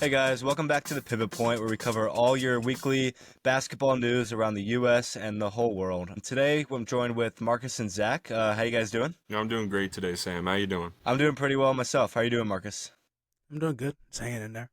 Hey guys, welcome back to the Pivot Point, where we cover all your weekly basketball news around the U.S. and the whole world. And today, I'm joined with Marcus and Zach. How you guys doing? I'm doing great today, Sam. How you doing? I'm doing pretty well myself. How you doing, Marcus? I'm doing good. Just hanging in there.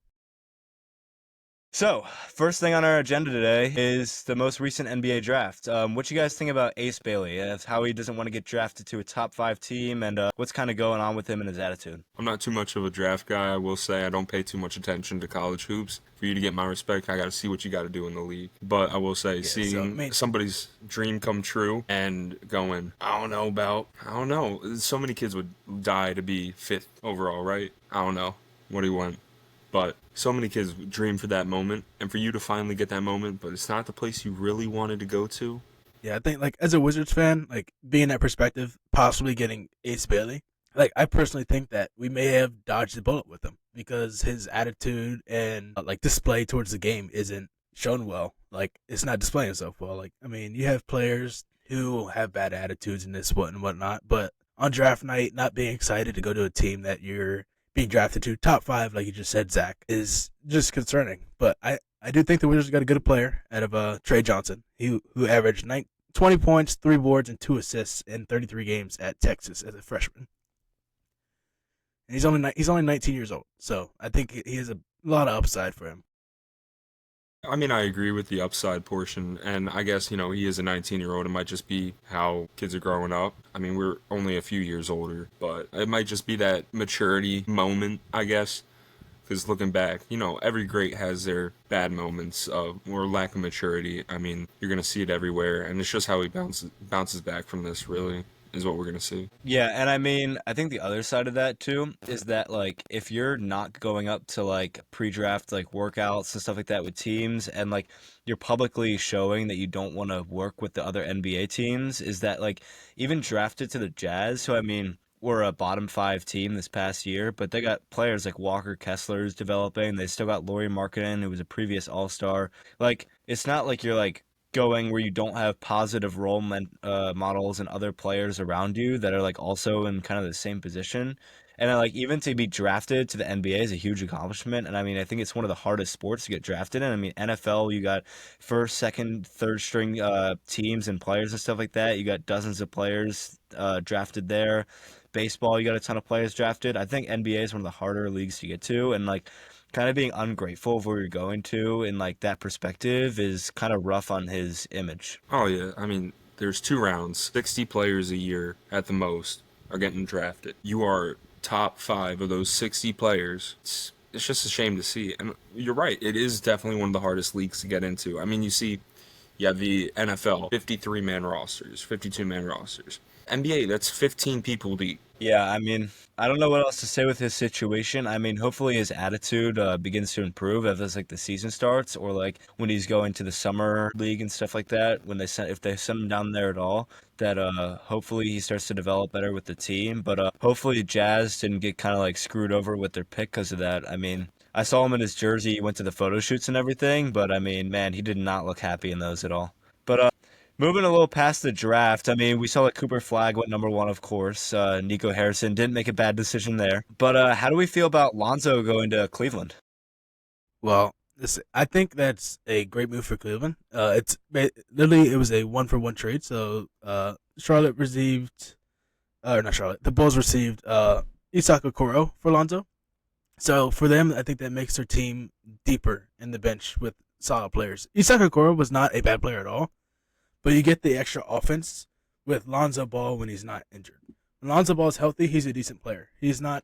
So, first thing on our agenda today is the most recent NBA draft. What you guys think about Ace Bailey? How he doesn't want to get drafted to a top 5 team, and what's kind of going on with him and his attitude? I'm not too much of a draft guy. I will say I don't pay too much attention to college hoops. For you to get my respect, I got to see what you got to do in the league. But I will say, seeing somebody's dream come true and going, I don't know. So many kids would die to be 5th overall, right? I don't know what he went. But so many kids dream for that moment, and for you to finally get that moment, but it's not the place you really wanted to go to. Yeah, I think as a Wizards fan, being that perspective, possibly getting Ace Bailey, I personally think that we may have dodged the bullet with him because his attitude and display towards the game isn't shown well. It's not displaying itself well. You have players who have bad attitudes and whatnot, but on draft night, not being excited to go to a team that you're being drafted to top 5, like you just said, Zach, is just concerning. But I do think the Wizards got a good player out of Trey Johnson, who averaged 20 points, 3 boards, and 2 assists in 33 games at Texas as a freshman. And he's only 19 years old, so I think he has a lot of upside for him. I mean, I agree with the upside portion, and I guess, he is a 19-year-old. It might just be how kids are growing up. I mean, we're only a few years older, but it might just be that maturity moment, I guess, because looking back, every great has their bad moments or lack of maturity. I mean, you're going to see it everywhere, and it's just how he bounces back from this, really, is what we're going to see. Yeah, and I think the other side of that too is that if you're not going up to pre-draft workouts and stuff like that with teams, and you're publicly showing that you don't want to work with the other NBA teams, is that even drafted to the Jazz, so we're a bottom 5 team this past year, but they got players like Walker Kessler's developing. They still got Lauri Markkanen, who was a previous All-Star. It's not like you're going where you don't have positive role models and other players around you that are also in kind of the same position. And even to be drafted to the NBA is a huge accomplishment. And I think it's one of the hardest sports to get drafted in. NFL, you got first, second, third string teams and players and stuff like that. You got dozens of players drafted there. Baseball, you got a ton of players drafted. I think NBA is one of the harder leagues to get to, and kind of being ungrateful of where you're going to in that perspective is kind of rough on his image. Oh, yeah. I mean, there's 2 rounds. 60 players a year at the most are getting drafted. You are top 5 of those 60 players. It's just a shame to see. And you're right. It is definitely one of the hardest leagues to get into. I mean, you have the NFL, 53-man rosters, 52-man rosters. NBA, that's 15 people deep. Yeah, I don't know what else to say with his situation. Hopefully his attitude begins to improve as the season starts, or when he's going to the summer league and stuff like that. If they send him down there at all, that hopefully he starts to develop better with the team. But hopefully Jazz didn't get kind of screwed over with their pick because of that. I saw him in his jersey. He went to the photo shoots and everything, but man, he did not look happy in those at all. But moving a little past the draft, we saw that Cooper Flagg went number 1, of course. Nico Harrison didn't make a bad decision there. But how do we feel about Lonzo going to Cleveland? Well, I think that's a great move for Cleveland. It was a 1-for-1 trade. So Charlotte received, or not Charlotte, the Bulls received Isaac Okoro for Lonzo. So for them, I think that makes their team deeper in the bench with solid players. Isaac Okoro was not a bad player at all. But you get the extra offense with Lonzo Ball when he's not injured. When Lonzo Ball is healthy, he's a decent player. He's not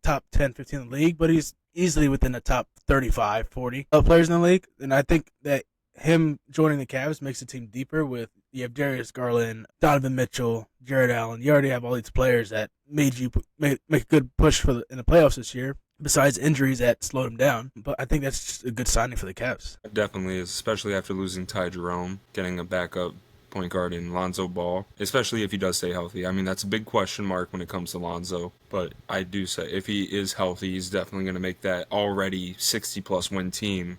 top 10, 15 in the league, but he's easily within the top 35, 40 players in the league. And I think that him joining the Cavs makes the team deeper you have Darius Garland, Donovan Mitchell, Jared Allen. You already have all these players that made you make a good push in the playoffs this year, besides injuries that slowed him down. But I think that's just a good signing for the Cavs. It definitely is, especially after losing Ty Jerome, getting a backup point guard in Lonzo Ball, especially if he does stay healthy. That's a big question mark when it comes to Lonzo. But I do say if he is healthy, he's definitely going to make that already 60-plus win team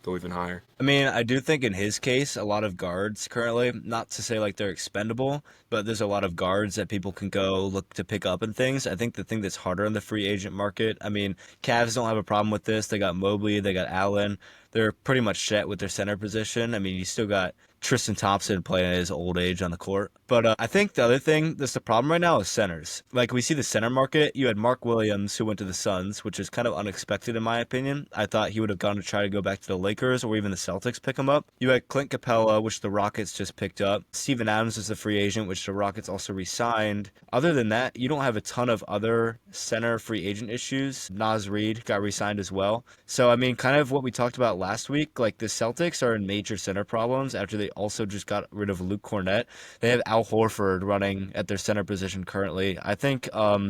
go even higher. I mean, I do think in his case, a lot of guards currently, not to say like they're expendable, but there's a lot of guards that people can go look to pick up and things. I think the thing that's harder in the free agent market, I mean, Cavs don't have a problem with this. They got Mobley, they got Allen. They're pretty much set with their center position. I mean, you still got Tristan Thompson playing at his old age on the court. But I think the other thing that's the problem right now is centers. Like, we see the center market. You had Mark Williams, who went to the Suns, which is kind of unexpected in my opinion. I thought he would have gone to try to go back to the Lakers or even the Celtics pick him up. You had Clint Capella, which the Rockets just picked up. Steven Adams is a free agent, which the Rockets also re-signed. Other than that, you don't have a ton of other center free agent issues. Naz Reid got re-signed as well. So, I mean, kind of what we talked about last week, like the Celtics are in major center problems after they also just got rid of Luke Cornett. They have Al Horford running at their center position currently. I think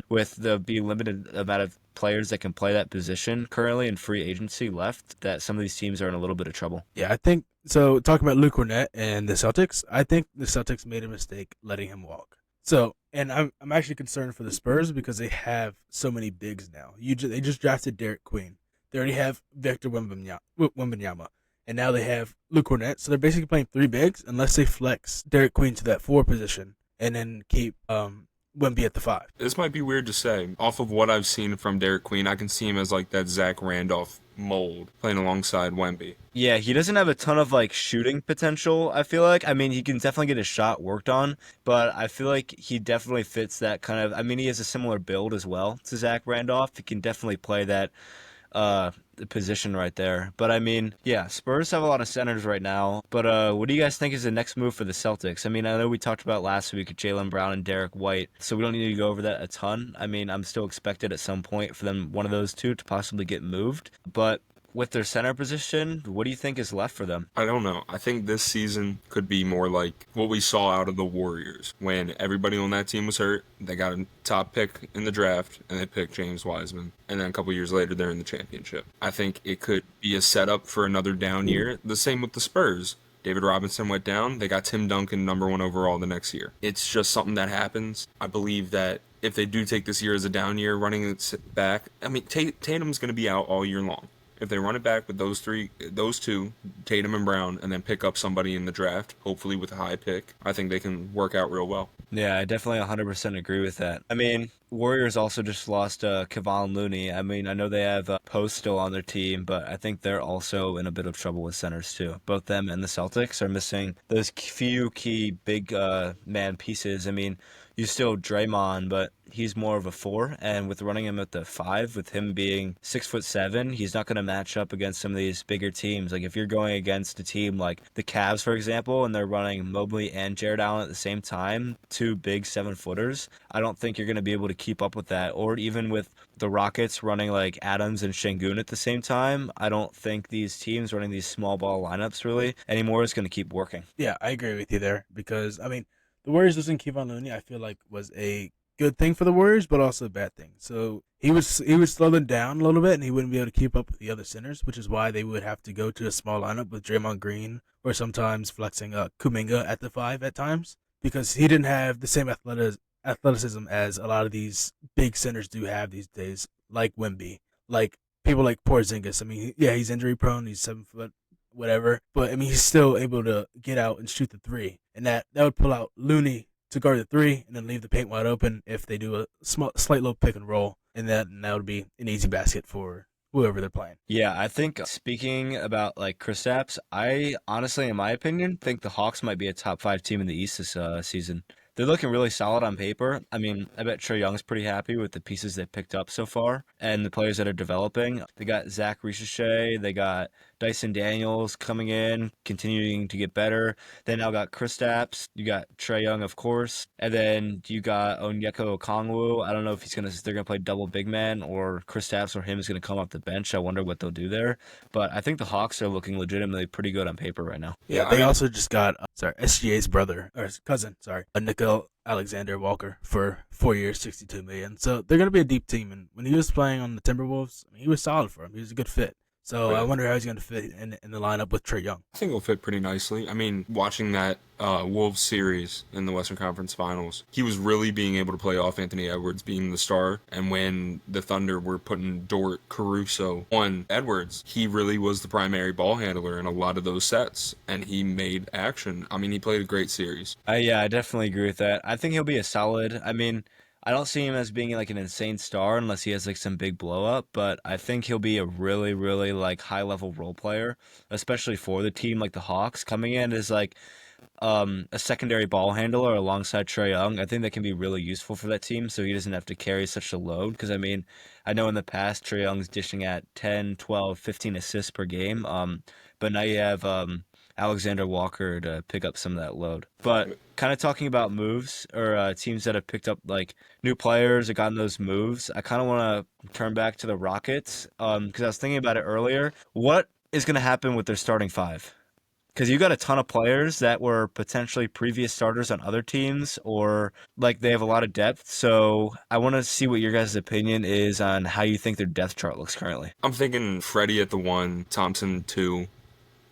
with the limited amount of players that can play that position currently in free agency left, that some of these teams are in a little bit of trouble. Yeah, I think so. Talking about Luke Cornett and the Celtics, I think the Celtics made a mistake letting him walk. So, and I'm actually concerned for the Spurs because they have so many bigs now. They just drafted Derek Queen. They already have Victor Wembanyama. And now they have Luke Cornett. So they're basically playing three bigs unless they flex Derek Queen to that 4 position and then keep Wemby at the 5. This might be weird to say. Off of what I've seen from Derek Queen, I can see him as like that Zach Randolph mold playing alongside Wemby. Yeah, he doesn't have a ton of like shooting potential, I feel like. I mean, he can definitely get his shot worked on, but I feel like he definitely fits that kind of, I mean, he has a similar build as well to Zach Randolph. He can definitely play that position right there. But I mean, yeah, Spurs have a lot of centers right now. But what do you guys think is the next move for the Celtics? I mean, I know we talked about last week Jaylen Brown and Derek White, so we don't need to go over that a ton. I mean, I'm still expected at some point for them, one of those two, to possibly get moved. But with their center position, what do you think is left for them? I don't know. I think this season could be more like what we saw out of the Warriors when everybody on that team was hurt. They got a top pick in the draft and they picked James Wiseman. And then a couple years later, they're in the championship. I think it could be a setup for another down year. The same with the Spurs. David Robinson went down. They got Tim Duncan #1 overall the next year. It's just something that happens. I believe that if they do take this year as a down year, running it back, I mean, Tatum's going to be out all year long. If they run it back with those two, Tatum and Brown, and then pick up somebody in the draft, hopefully with a high pick, I think they can work out real well. Yeah, I definitely 100% agree with that. I mean, Warriors also just lost Kevon Looney. I mean, I know they have Post still on their team, but I think they're also in a bit of trouble with centers too. Both them and the Celtics are missing those few key big man pieces. I mean, you still Draymond, but he's more of a 4, and with running him at the 5, with him being 6'7", he's not going to match up against some of these bigger teams. Like if you're going against a team like the Cavs, for example, and they're running Mobley and Jared Allen at the same time, 2 big 7-footers, I don't think you're going to be able to keep up with that. Or even with the Rockets running like Adams and Şengün at the same time, I don't think these teams running these small ball lineups really anymore is going to keep working. Yeah, I agree with you there because, I mean, the Warriors losing Kevon Looney, I feel like was a good thing for the Warriors, but also a bad thing. So he would slow them down a little bit, and he wouldn't be able to keep up with the other centers, which is why they would have to go to a small lineup with Draymond Green or sometimes flexing Kuminga at the 5 at times because he didn't have the same athleticism as a lot of these big centers do have these days, like Wemby, like people like Porzingis. I mean, yeah, he's injury prone, he's 7 foot, whatever, but I mean, he's still able to get out and shoot the 3, and that would pull out Looney to guard the 3 and then leave the paint wide open if they do a slight low pick and roll, and that would be an easy basket for whoever they're playing. Yeah, I think speaking about like Kristaps, I honestly, in my opinion, think the Hawks might be a top 5 team in the East this season. They're looking really solid on paper. I mean, I bet Trae Young's pretty happy with the pieces they picked up so far and the players that are developing. They got Zach Ricochet, they got Dyson Daniels coming in, continuing to get better. They now got Kristaps. You got Trae Young, of course, and then you got Onyeka Okongwu. I don't know if they're gonna play double big man or Kristaps or him is gonna come off the bench. I wonder what they'll do there. But I think the Hawks are looking legitimately pretty good on paper right now. Yeah, they also just got SGA's brother or his cousin, Nickel Alexander Walker for 4 years, $62 million. So they're gonna be a deep team. And when he was playing on the Timberwolves, I mean, he was solid for him. He was a good fit. So I Right. wonder how he's going to fit in the lineup with Trae Young. I think it'll fit pretty nicely. I mean, watching that Wolves series in the Western Conference Finals, he was really being able to play off Anthony Edwards being the star. And when the Thunder were putting Dort, Caruso on Edwards, he really was the primary ball handler in a lot of those sets, and he made action. I mean, he played a great series. Yeah, I definitely agree with that. I think he'll be a solid. I mean, I don't see him as being like an insane star unless he has like some big blow up, but I think he'll be a really, really like high level role player, especially for the team like the Hawks coming in as like a secondary ball handler alongside Trae Young. I think that can be really useful for that team so he doesn't have to carry such a load. Because, I mean, I know in the past Trae Young's dishing at 10, 12, 15 assists per game. But now you have Alexander Walker to pick up some of that load. But kind of talking about moves or teams that have picked up like new players or gotten those moves, I kind of want to turn back to the Rockets because I was thinking about it earlier. What is going to happen with their starting five? Because you got a ton of players that were potentially previous starters on other teams, or like they have a lot of depth. So I want to see what your guys' opinion is on how you think their depth chart looks currently. I'm thinking Freddie at the 1, Thompson 2,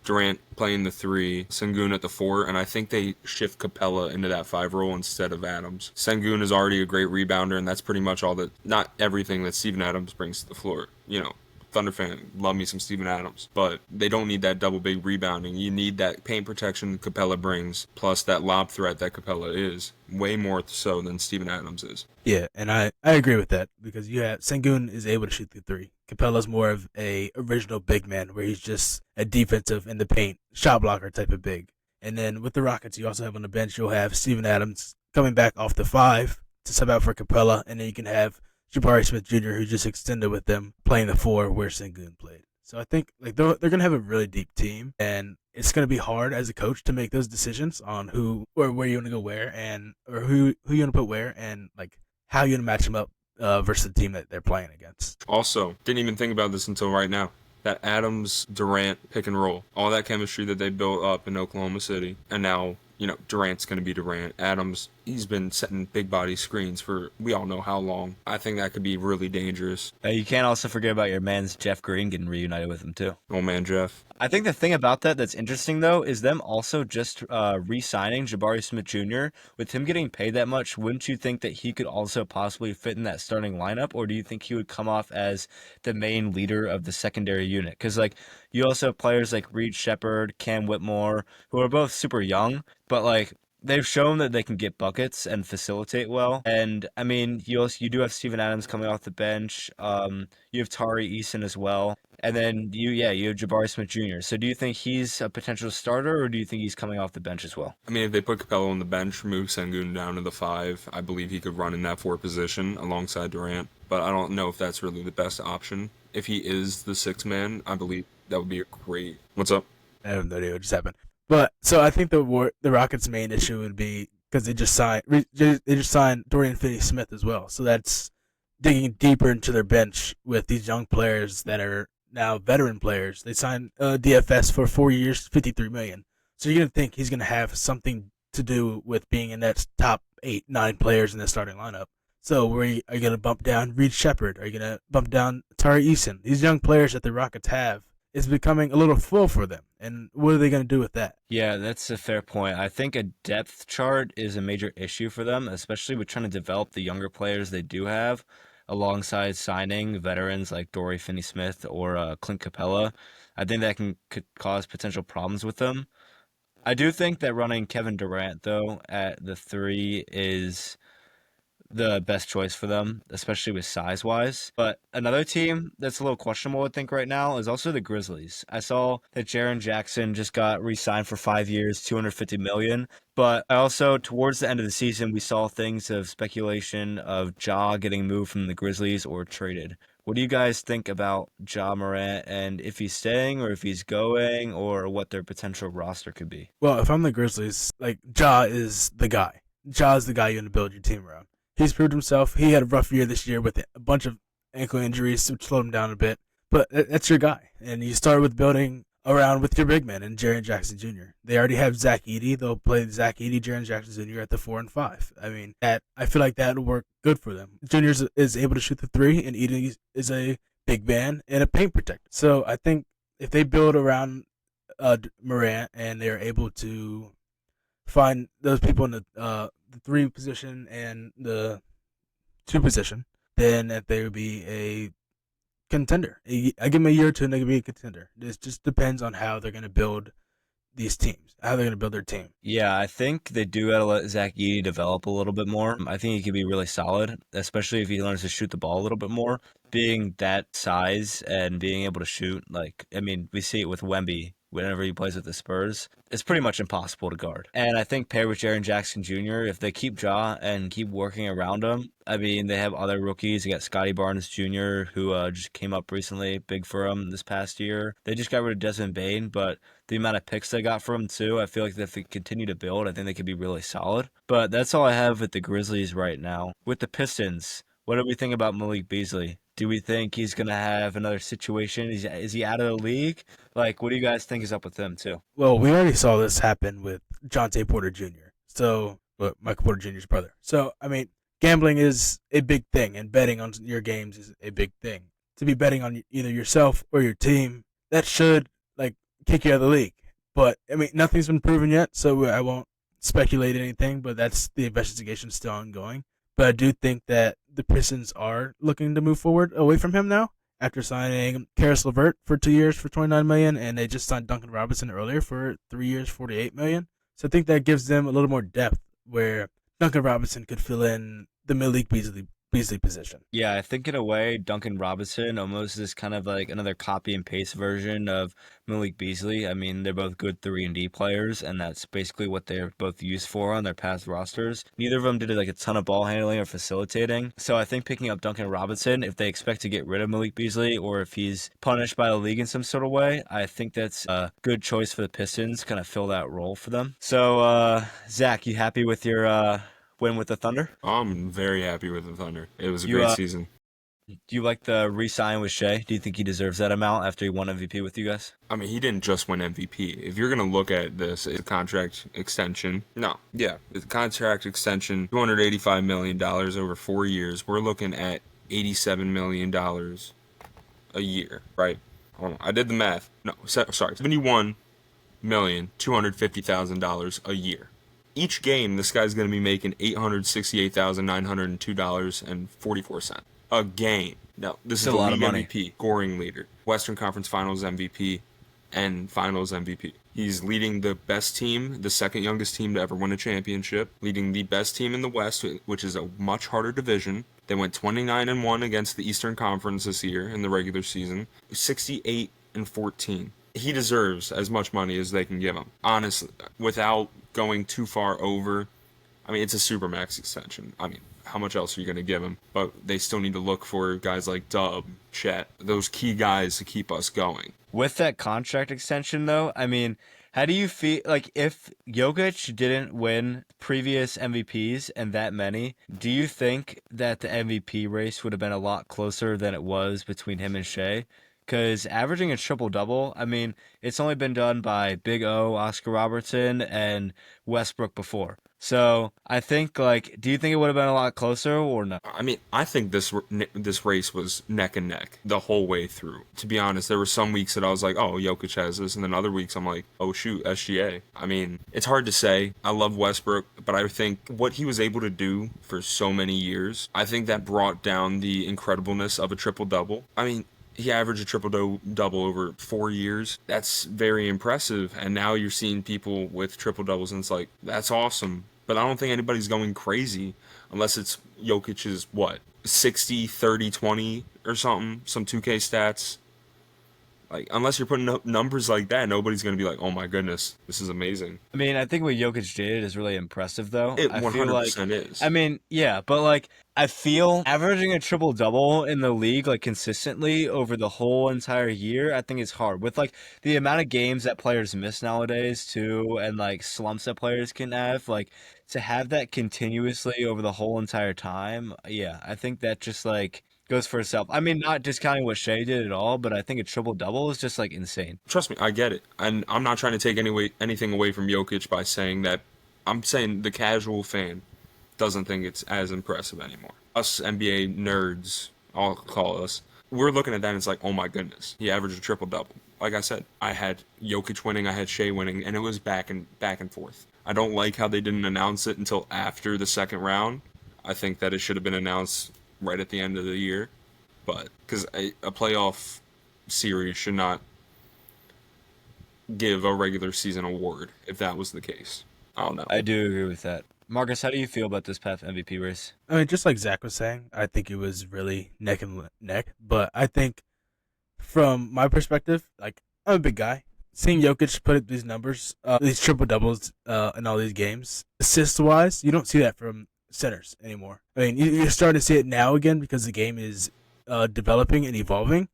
Durant playing the 3, Sengun at the 4, and I think they shift Capella into that 5 role instead of Adams. Sengun is already a great rebounder, and that's pretty much all that, not everything that Steven Adams brings to the floor. You know, Thunder fan, love me some Steven Adams, but they don't need that double big rebounding. You need that paint protection Capella brings, plus that lob threat that Capella is, way more so than Steven Adams is. Yeah, and I agree with that because you have Sengun is able to shoot the 3. Capella's more of a original big man where he's just a defensive in the paint shot blocker type of big. And then with the Rockets, you also have on the bench you'll have Steven Adams coming back off the 5 to sub out for Capella, and then you can have Jabari Smith Jr., who just extended with them, playing the 4 where Sengun played. So I think like they're going to have a really deep team, and it's going to be hard as a coach to make those decisions on who or where you want to go where, and or who you want to put where, and like how you want to match them up versus the team that they're playing against. Also, didn't even think about this until right now. That Adams-Durant pick and roll, all that chemistry that they built up in Oklahoma City, and now, you know, Durant's going to be Durant. Adams, he's been setting big body screens for we all know how long. I think that could be really dangerous. You can't also forget about your man's Jeff Green getting reunited with him too. Oh man, Jeff. I think the thing about that that's interesting though is them also just re-signing Jabari Smith Jr. With him getting paid that much. Wouldn't you think that he could also possibly fit in that starting lineup, or do you think he would come off as the main leader of the secondary unit? Because like you also have players like Reed Shepherd, Cam Whitmore, who are both super young, but like they've shown that they can get buckets and facilitate well. And I mean, you do have Steven Adams coming off the bench. You have Tari Eason as well. And then you have Jabari Smith Jr. So do you think he's a potential starter, or do you think he's coming off the bench as well? I mean, if they put Capella on the bench, move Sengun down to the 5, I believe he could run in that 4 position alongside Durant. But I don't know if that's really the best option. If he is the 6th man, I believe that would be a great... What's up? I have no idea what just happened. But so I think the Rockets' main issue would be because they just signed Dorian Finney-Smith as well. So that's digging deeper into their bench with these young players that are now veteran players. They signed DFS for 4 years, $53 million. So you're gonna think he's gonna have something to do with being in that top 8, 9 players in the starting lineup. So are you gonna bump down Reed Shepherd? Are you gonna bump down Tari Eason? These young players that the Rockets have is becoming a little full for them. And what are they going to do with that? Yeah, that's a fair point. I think a depth chart is a major issue for them, especially with trying to develop the younger players they do have alongside signing veterans like Dorian Finney-Smith or Clint Capella. I think that could cause potential problems with them. I do think that running Kevin Durant, though, at the 3 is the best choice for them, especially with size-wise. But another team that's a little questionable, I think, right now is also the Grizzlies. I saw that Jaren Jackson just got re-signed for 5 years, $250 million. But I also, towards the end of the season, we saw things of speculation of Ja getting moved from the Grizzlies or traded. What do you guys think about Ja Morant and if he's staying or if he's going or what their potential roster could be? Well, if I'm the Grizzlies, like Ja is the guy. Ja is the guy you want to build your team around. He's proved himself. He had a rough year this year with a bunch of ankle injuries, which slowed him down a bit. But that's your guy. And you start with building around with your big man and Jaren Jackson Jr. They already have Zach Edey. They'll play Zach Edey, Jaren Jackson Jr. at the 4 and 5. I mean, I feel like that would work good for them. Jr. is able to shoot the 3, and Edey is a big man and a paint protector. So I think if they build around Morant and they're able to find those people in the 3 position and the 2 position, then that they would be a contender. I give them a year or two and they could be a contender. It just depends on how they're going to build these teams, how they're going to build their team. Yeah, I think they do got to let Zach Edey develop a little bit more. I think he could be really solid, especially if he learns to shoot the ball a little bit more. Being that size and being able to shoot, like, I mean, we see it with Wemby whenever he plays with the Spurs. It's pretty much impossible to guard. And I think paired with Jaren Jackson Jr., if they keep Ja and keep working around him, I mean, they have other rookies. They got Scotty Barnes Jr., who just came up recently, big for him this past year. They just got rid of Desmond Bane, but the amount of picks they got from him, too, I feel like if they continue to build, I think they could be really solid. But that's all I have with the Grizzlies right now. With the Pistons, what do we think about Malik Beasley? Do we think he's going to have another situation? Is he out of the league? Like, what do you guys think is up with him, too? Well, we already saw this happen with Jonte Porter Jr., Michael Porter Jr.'s brother. So, I mean, gambling is a big thing, and betting on your games is a big thing. To be betting on either yourself or your team, that should, kick you out of the league. But, I mean, nothing's been proven yet, so I won't speculate anything, but the investigation still ongoing. But I do think that the Pistons are looking to move forward away from him now after signing Karis LeVert for 2 years for $29 million, and they just signed Duncan Robinson earlier for 3 years, $48 million. So I think that gives them a little more depth where Duncan Robinson could fill in the Malik Beasley position. Yeah, I think in a way, Duncan Robinson almost is kind of like another copy and paste version of Malik Beasley. I mean, they're both good 3-and-D players, and that's basically what they're both used for on their past rosters. Neither of them did like a ton of ball handling or facilitating. So I think picking up Duncan Robinson, if they expect to get rid of Malik Beasley or if he's punished by the league in some sort of way, I think that's a good choice for the Pistons, kind of fill that role for them. So, Zach, you happy with your win with the Thunder? I'm very happy with the Thunder. It was a great season. Do you like the re-sign with Shai? Do you think he deserves that amount after he won MVP with you guys? I mean, he didn't just win MVP. If you're going to look at this, it's a contract extension. It's a contract extension, $285 million over 4 years. We're looking at $87 million a year, right? Hold on. I did the math. No, sorry, $71,250,000 a year. Each game, this guy's going to be making $868,902.44 a game. Now, this is the league MVP, scoring leader, Western Conference Finals MVP, and Finals MVP. He's leading the best team, the second youngest team to ever win a championship, leading the best team in the West, which is a much harder division. They went 29-1 against the Eastern Conference this year in the regular season, 68-14. He deserves as much money as they can give him, honestly, without going too far over. I mean, it's a Supermax extension. I mean, how much else are you going to give him? But they still need to look for guys like Dub, Chet, those key guys to keep us going. With that contract extension, though, I mean, how do you feel, like, if Jokic didn't win previous MVPs and that many, do you think that the MVP race would have been a lot closer than it was between him and Shai? Because averaging a triple-double, I mean, it's only been done by Big O, Oscar Robertson, and Westbrook before. So I think, do you think it would have been a lot closer or no? I mean, I think this race was neck and neck the whole way through. To be honest, there were some weeks that I was like, oh, Jokic has this, and then other weeks I'm like, oh, shoot, SGA. I mean, it's hard to say. I love Westbrook, but I think what he was able to do for so many years, I think that brought down the incredibleness of a triple-double. I mean, he averaged a triple-double over 4 years. That's very impressive. And now you're seeing people with triple-doubles, and it's like, that's awesome. But I don't think anybody's going crazy unless it's Jokic's, 60, 30, 20 or something, some 2K stats. Like, unless you're putting up numbers like that, nobody's going to be like, oh my goodness, this is amazing. I mean, I think what Jokic did is really impressive, though. It 100% is. I mean, yeah, but, I feel averaging a triple-double in the league, consistently over the whole entire year, I think it's hard. With, the amount of games that players miss nowadays, too, and, slumps that players can have, to have that continuously over the whole entire time, yeah, I think that just, goes for itself. I mean, not discounting what Shai did at all, but I think a triple-double is just, insane. Trust me, I get it. And I'm not trying to take anything away from Jokic by saying that. I'm saying the casual fan doesn't think it's as impressive anymore. Us NBA nerds, I'll call us, we're looking at that and it's like, oh my goodness, he averaged a triple-double. Like I said, I had Jokic winning, I had Shai winning, and it was back and forth. I don't like how they didn't announce it until after the second round. I think that it should have been announced right at the end of the year, but because a playoff series should not give a regular season award if that was the case. I don't know. I do agree with that. Marcus, how do you feel about this past MVP race? I mean, just like Zach was saying, I think it was really neck and neck. But I think from my perspective, like, I'm a big guy. Seeing Jokic put up these numbers, these triple doubles in all these games, assist wise, you don't see that from centers anymore. I mean, you're starting to see it now again because the game is developing and evolving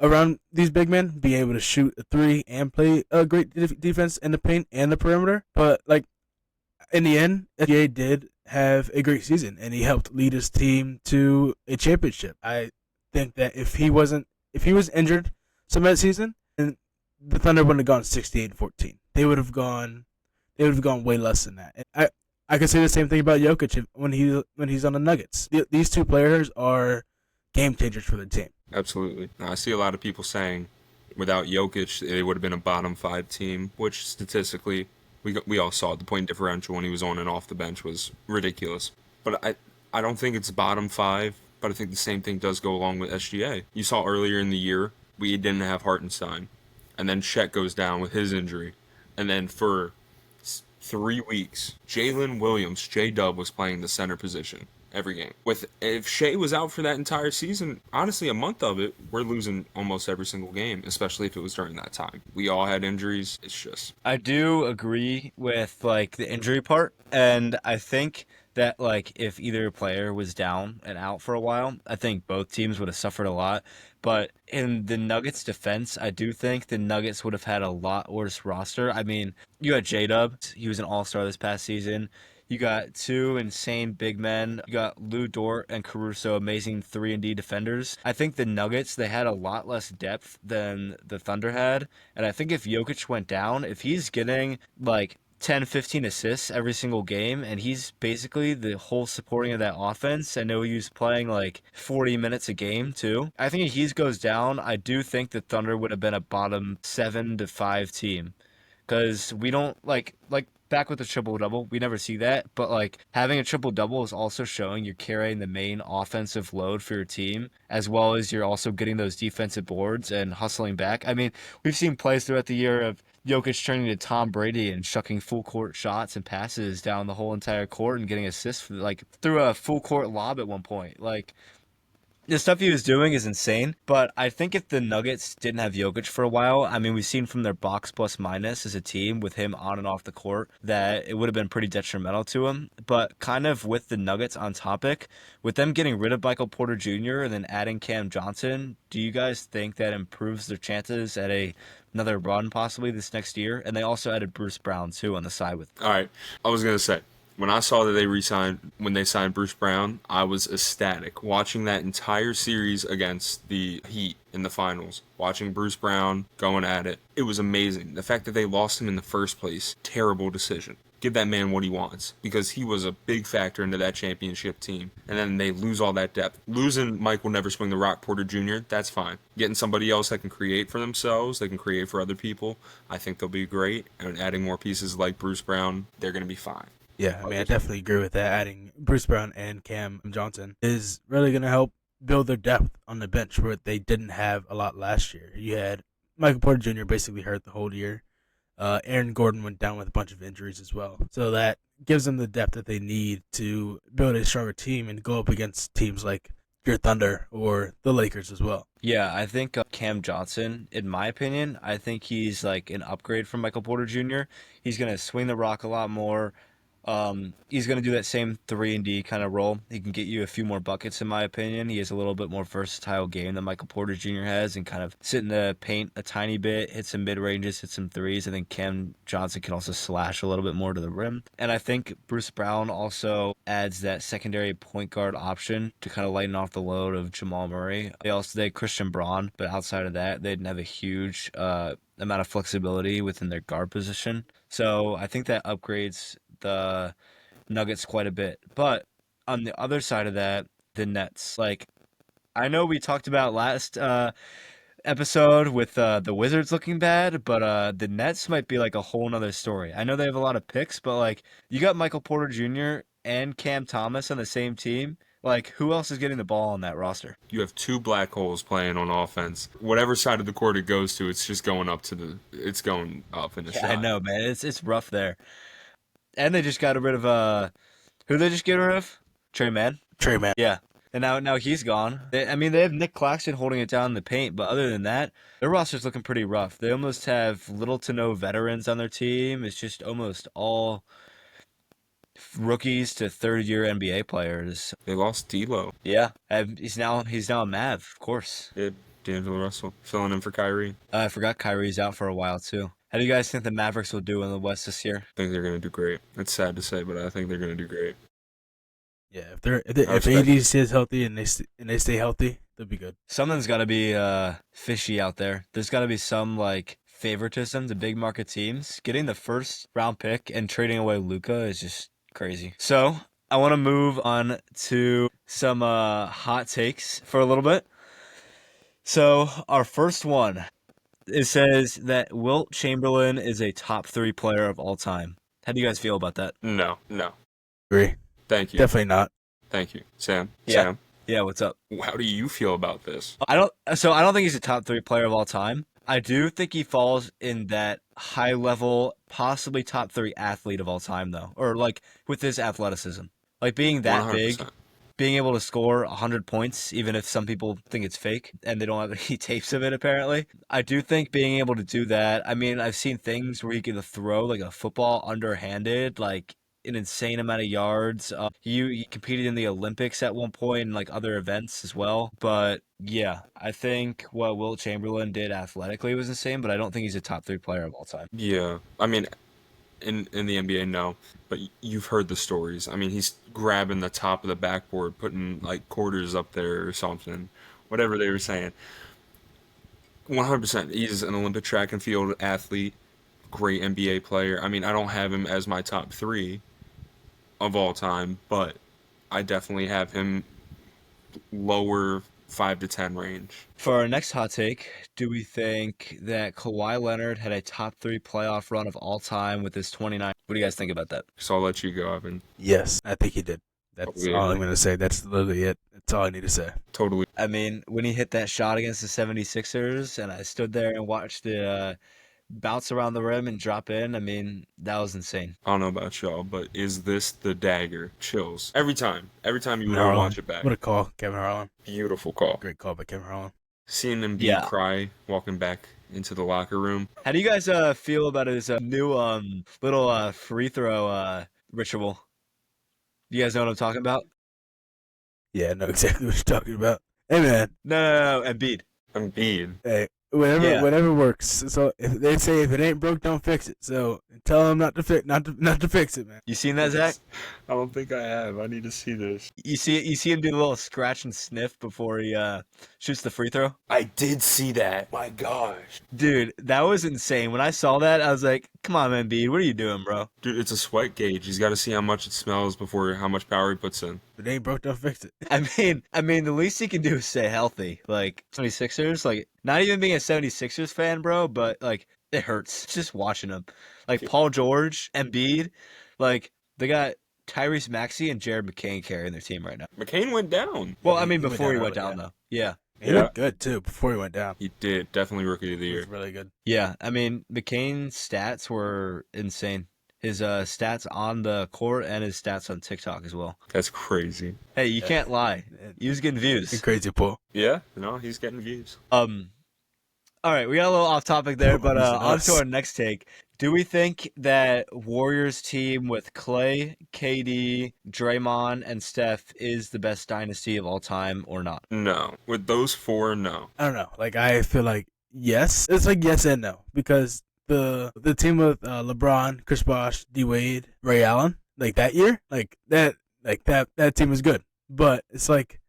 around these big men, being able to shoot a three and play a great defense in the paint and the perimeter. But like in the end, SGA did have a great season, and he helped lead his team to a championship. I think that if he was injured some of that season, and the Thunder wouldn't have gone 68-14. They would have gone way less than that. And I could say the same thing about Jokic when he's on the Nuggets. These two players are game changers for the team. Absolutely. Now, I see a lot of people saying without Jokic, it would have been a bottom 5 team, which statistically we all saw the point differential when he was on and off the bench was ridiculous. But I don't think it's bottom 5, but I think the same thing does go along with SGA. You saw earlier in the year, we didn't have Hartenstein. And then Shaq goes down with his injury. And then for 3 weeks, Jalen Williams, J-Dub, was playing the center position every game. If Shai was out for that entire season, honestly, a month of it, we're losing almost every single game, especially if it was during that time. We all had injuries. It's just... I do agree with, like, the injury part, and I think that, like, if either player was down and out for a while, I think both teams would have suffered a lot. But in the Nuggets' defense, I do think the Nuggets would have had a lot worse roster. I mean, you had J-Dub. He was an all-star this past season. You got two insane big men. You got Lou Dort and Caruso, amazing 3-and-D defenders. I think the Nuggets, they had a lot less depth than the Thunder had. And I think if Jokic went down, if he's getting like 10, 15 assists every single game, and he's basically the whole supporting of that offense. I know he was playing like 40 minutes a game too. I think if he goes down, I do think the Thunder would have been a bottom 7 to 5 team. Because we don't, like back with the triple-double, we never see that. But, like, having a triple-double is also showing you're carrying the main offensive load for your team, as well as you're also getting those defensive boards and hustling back. I mean, we've seen plays throughout the year of Jokic turning to Tom Brady and shucking full-court shots and passes down the whole entire court and getting assists, through a full-court lob at one point. Like, the stuff he was doing is insane, but I think if the Nuggets didn't have Jokic for a while, I mean, we've seen from their box plus minus as a team with him on and off the court that it would have been pretty detrimental to him. But kind of with the Nuggets on topic, with them getting rid of Michael Porter Jr. and then adding Cam Johnson, do you guys think that improves their chances at another run possibly this next year? And they also added Bruce Brown too on the side with. All right, I was gonna say, when I saw that when they signed Bruce Brown, I was ecstatic. Watching that entire series against the Heat in the finals, watching Bruce Brown going at it, it was amazing. The fact that they lost him in the first place, terrible decision. Give that man what he wants, because he was a big factor into that championship team. And then they lose all that depth. Losing Mike will never swing the rock, Porter Jr., that's fine. Getting somebody else that can create for themselves, they can create for other people, I think they'll be great. And adding more pieces like Bruce Brown, they're going to be fine. Yeah, I mean, I definitely agree with that. Adding Bruce Brown and Cam Johnson is really going to help build their depth on the bench, where they didn't have a lot last year. You had Michael Porter Jr. basically hurt the whole year. Aaron Gordon went down with a bunch of injuries as well. So that gives them the depth that they need to build a stronger team and go up against teams like your Thunder or the Lakers as well. Yeah, I think Cam Johnson, in my opinion, I think he's like an upgrade from Michael Porter Jr. He's going to swing the rock a lot more. He's going to do that same 3-and-D kind of role. He can get you a few more buckets, in my opinion. He has a little bit more versatile game than Michael Porter Jr. has, and kind of sit in the paint a tiny bit, hit some mid-ranges, hit some threes. I think Cam Johnson can also slash a little bit more to the rim. And I think Bruce Brown also adds that secondary point guard option to kind of lighten off the load of Jamal Murray. They had Christian Braun, but outside of that, they didn't have a huge amount of flexibility within their guard position. So I think that upgrades the Nuggets quite a bit. But on the other side of that, the Nets, like, I know we talked about last episode with the Wizards looking bad, but the Nets might be like a whole nother story. I know they have a lot of picks, but like you got Michael Porter Jr. and Cam Thomas on the same team. Like, who else is getting the ball on that roster? You have two black holes playing on offense. Whatever side of the court it goes to, it's just going up it's going up in a Yeah, I shot. know, man. It's rough there. And they just got rid of who they just get rid of? Trey Man. Trey Man. Yeah. And now he's gone. I mean, they have Nick Claxton holding it down in the paint, but other than that, their roster's looking pretty rough. They almost have little to no veterans on their team. It's just almost all rookies to third-year NBA players. They lost D'Lo. Yeah, he's now a Mav, of course. Yeah, D'Angelo Russell filling in for Kyrie. I forgot Kyrie's out for a while too. How do you guys think the Mavericks will do in the West this year? I think they're going to do great. It's sad to say, but I think they're going to do great. Yeah, if AD stays healthy and they stay healthy, they'll be good. Something's got to be fishy out there. There's got to be some like favoritism to big market teams. Getting the first round pick and trading away Luka is just crazy. So I want to move on to some hot takes for a little bit. So our first one, it says that Wilt Chamberlain is a top 3 player of all time. How do you guys feel about that? No. Agree. Thank you. Definitely not. Thank you. Sam? Yeah. Sam? Yeah, what's up? How do you feel about this? I don't think he's a top 3 player of all time. I do think he falls in that high level, possibly top 3 athlete of all time though. Or like with his athleticism. Like being that 100%. big, being able to score 100 points, even if some people think it's fake and they don't have any tapes of it apparently. I do think being able to do that, I mean, I've seen things where he could throw like a football underhanded, like an insane amount of yards. He competed in the Olympics at one point and like other events as well. But yeah, I think what Wilt Chamberlain did athletically was insane, but I don't think he's a top 3 player of all time. Yeah. I mean, in the NBA, no. But you've heard the stories. I mean, he's grabbing the top of the backboard, putting like quarters up there or something. Whatever they were saying. 100%. He's an Olympic track and field athlete. Great NBA player. I mean, I don't have him as my top 3 of all time, but I definitely have him lower 5 to 10 range. For our next hot take, do we think that Kawhi Leonard had a top 3 playoff run of all time with his 29? What do you guys think about that? So I'll let you go, Evan. Yes, I think he did. That's all I'm going to say. That's literally it. That's all I need to say. Totally. I mean, when he hit that shot against the 76ers and I stood there and watched the bounce around the rim and drop in, I mean, that was insane. I don't know about y'all, but is this the dagger? Chills. Every time you would watch it back. What a call, Kevin Harlan. Beautiful call. Great call by Kevin Harlan. Seeing him cry walking back into the locker room. How do you guys feel about his new little free throw ritual? Do you guys know what I'm talking about? Yeah, I know exactly what you're talking about. Hey, man. No, Embiid. Hey, whatever works. So if they say if it ain't broke, don't fix it. So tell them not to fix it, man. You seen that, Zach? I don't think I have. I need to see this. You see him do the little scratch and sniff before he shoots the free throw? I did see that. My gosh. Dude, that was insane. When I saw that, I was like, come on, Embiid, what are you doing, bro? Dude, it's a sweat gauge. He's got to see how much it smells before how much power he puts in. If it ain't broke, don't fix it. I mean, the least he can do is stay healthy. Like, 76ers, like, not even being a 76ers fan, bro, but, like, it hurts just watching them. Like, Paul George, Embiid, like, they got Tyrese Maxey and Jared McCain carrying their team right now. McCain went down. Well, I mean, before he went down, though. Yeah. He looked good, too, before he went down. He did. Definitely Rookie of the He Year. was really good. Yeah, I mean, McCain's stats were insane. His stats on the court and his stats on TikTok as well. That's crazy. Hey, you can't lie. He was getting views. You're crazy, Paul. Yeah? No, he's getting views. All right, we got a little off topic there, but on to our next take. Do we think that Warriors team with Clay, KD, Draymond, and Steph is the best dynasty of all time or not? No. With those 4, no. I don't know. Like, I feel like yes. It's like yes and no. Because the team with LeBron, Chris Bosh, D Wade, Ray Allen, like that year, that team was good. But it's like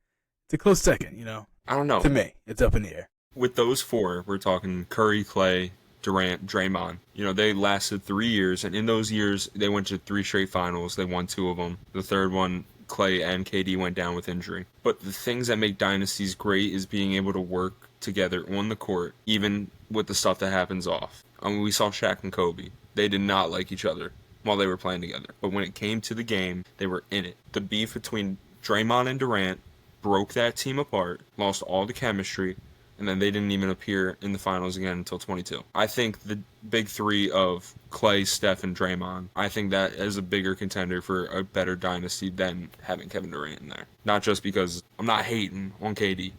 it's a close second, you know. I don't know. To me, it's up in the air. With those 4, we're talking Curry, Clay, Durant, Draymond. You know, they lasted 3 years, and in those years, they went to 3 straight finals. They won 2 of them. The third one, Clay and KD went down with injury. But the things that make dynasties great is being able to work together on the court, even with the stuff that happens off. I mean, we saw Shaq and Kobe. They did not like each other while they were playing together. But when it came to the game, they were in it. The beef between Draymond and Durant broke that team apart, lost all the chemistry, and then they didn't even appear in the finals again until 22. I think the big three of Clay, Steph, and Draymond, I think that is a bigger contender for a better dynasty than having Kevin Durant in there. Not just because I'm not hating on KD.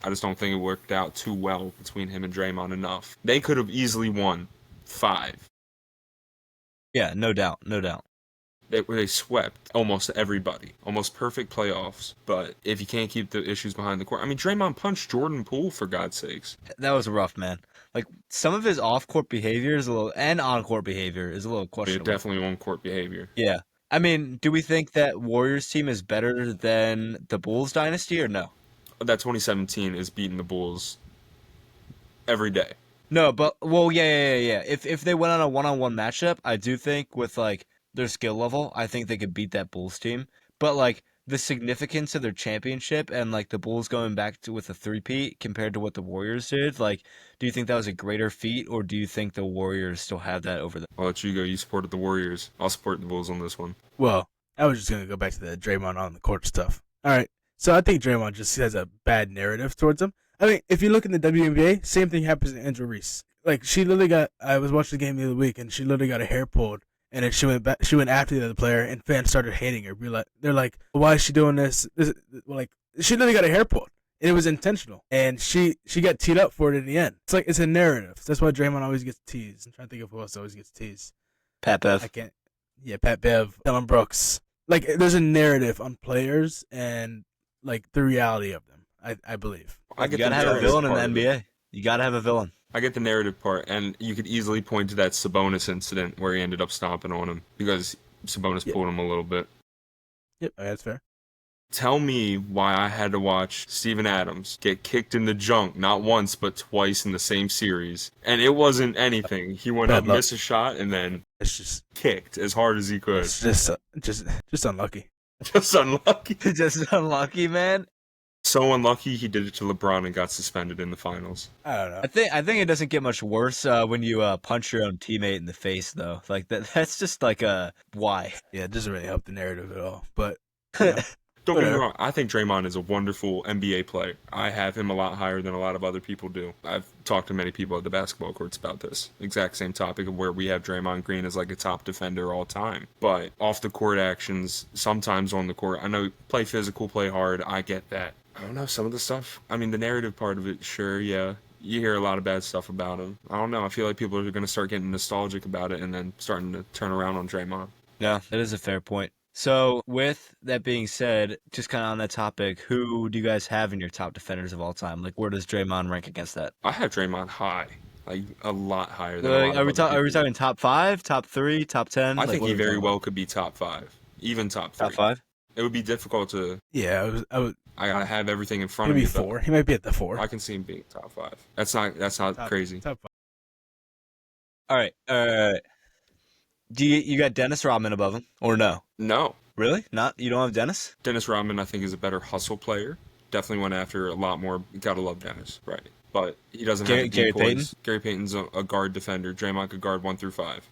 I just don't think it worked out too well between him and Draymond enough. They could have easily won 5. Yeah, no doubt. They swept almost everybody. Almost perfect playoffs. But if you can't keep the issues behind the court. I mean, Draymond punched Jordan Poole, for God's sakes. That was rough, man. Like, some of his off-court behavior is and on-court behavior is a little questionable. Definitely on-court behavior. Yeah. I mean, do we think that Warriors team is better than the Bulls dynasty or no? That 2017 is beating the Bulls every day. No, but, well, yeah. If they went on a one-on-one matchup, I do think with, like, their skill level, I think they could beat that Bulls team. But, like, the significance of their championship and, like, the Bulls going back to with a three-peat compared to what the Warriors did, like, do you think that was a greater feat, or do you think the Warriors still have that over them? I'll let you go. You supported the Warriors. I'll support the Bulls on this one. Well, I was just going to go back to the Draymond on the court stuff. All right. So I think Draymond just has a bad narrative towards him. I mean, if you look in the WNBA, same thing happens to Angela Reese. Like, I was watching the game the other week, and she literally got her hair pulled. And then she went after the other player, and fans started hating her. They're like, why is she doing this? Like, she literally got her hair pulled, and it was intentional. And she got teed up for it in the end. It's like, it's a narrative. That's why Draymond always gets teased. I'm trying to think of who else always gets teased. Pat Bev. I can't. Yeah, Pat Bev, Dylan Brooks. Like, there's a narrative on players and, like, the reality of them, I believe. You gotta have a villain in the NBA. You gotta have a villain. I get the narrative part, and you could easily point to that Sabonis incident where he ended up stomping on him because Sabonis pulled him a little bit. Yep, that's fair. Tell me why I had to watch Steven Adams get kicked in the junk not once but twice in the same series, and it wasn't anything. He went up, missed a shot, and then it's just kicked as hard as he could. It's just unlucky. Just unlucky. Just unlucky, man. So unlucky he did it to LeBron and got suspended in the finals. I don't know. I think it doesn't get much worse when you punch your own teammate in the face, though. Like that's just like a why. Yeah, it doesn't really help the narrative at all. But don't get me wrong. I think Draymond is a wonderful NBA player. I have him a lot higher than a lot of other people do. I've talked to many people at the basketball courts about this exact same topic of where we have Draymond Green as like a top defender all time. But off the court actions, sometimes on the court, I know play physical, play hard. I get that. I don't know, some of the stuff. I mean, the narrative part of it, sure, yeah. You hear a lot of bad stuff about him. I don't know. I feel like people are going to start getting nostalgic about it and then starting to turn around on Draymond. Yeah, that is a fair point. So, with that being said, just kind of on that topic, who do you guys have in your top defenders of all time? Like, where does Draymond rank against that? I have Draymond high, like a lot higher than are we talking top 5, top 3, top 10? I think he very well could be top 5, even top 3. Top 5? It would be difficult to. Yeah, I gotta have everything in front of me. Maybe 4. He might be at the 4. I can see him being top 5. That's not crazy. Top 5. All right. Do you got Dennis Rodman above him or no? No. Really? Not? You don't have Dennis? Dennis Rodman, I think, is a better hustle player. Definitely went after a lot more. You gotta love Dennis, right? But he doesn't have the Gary Payton. Gary Payton's a guard defender. Draymond could guard 1 through 5.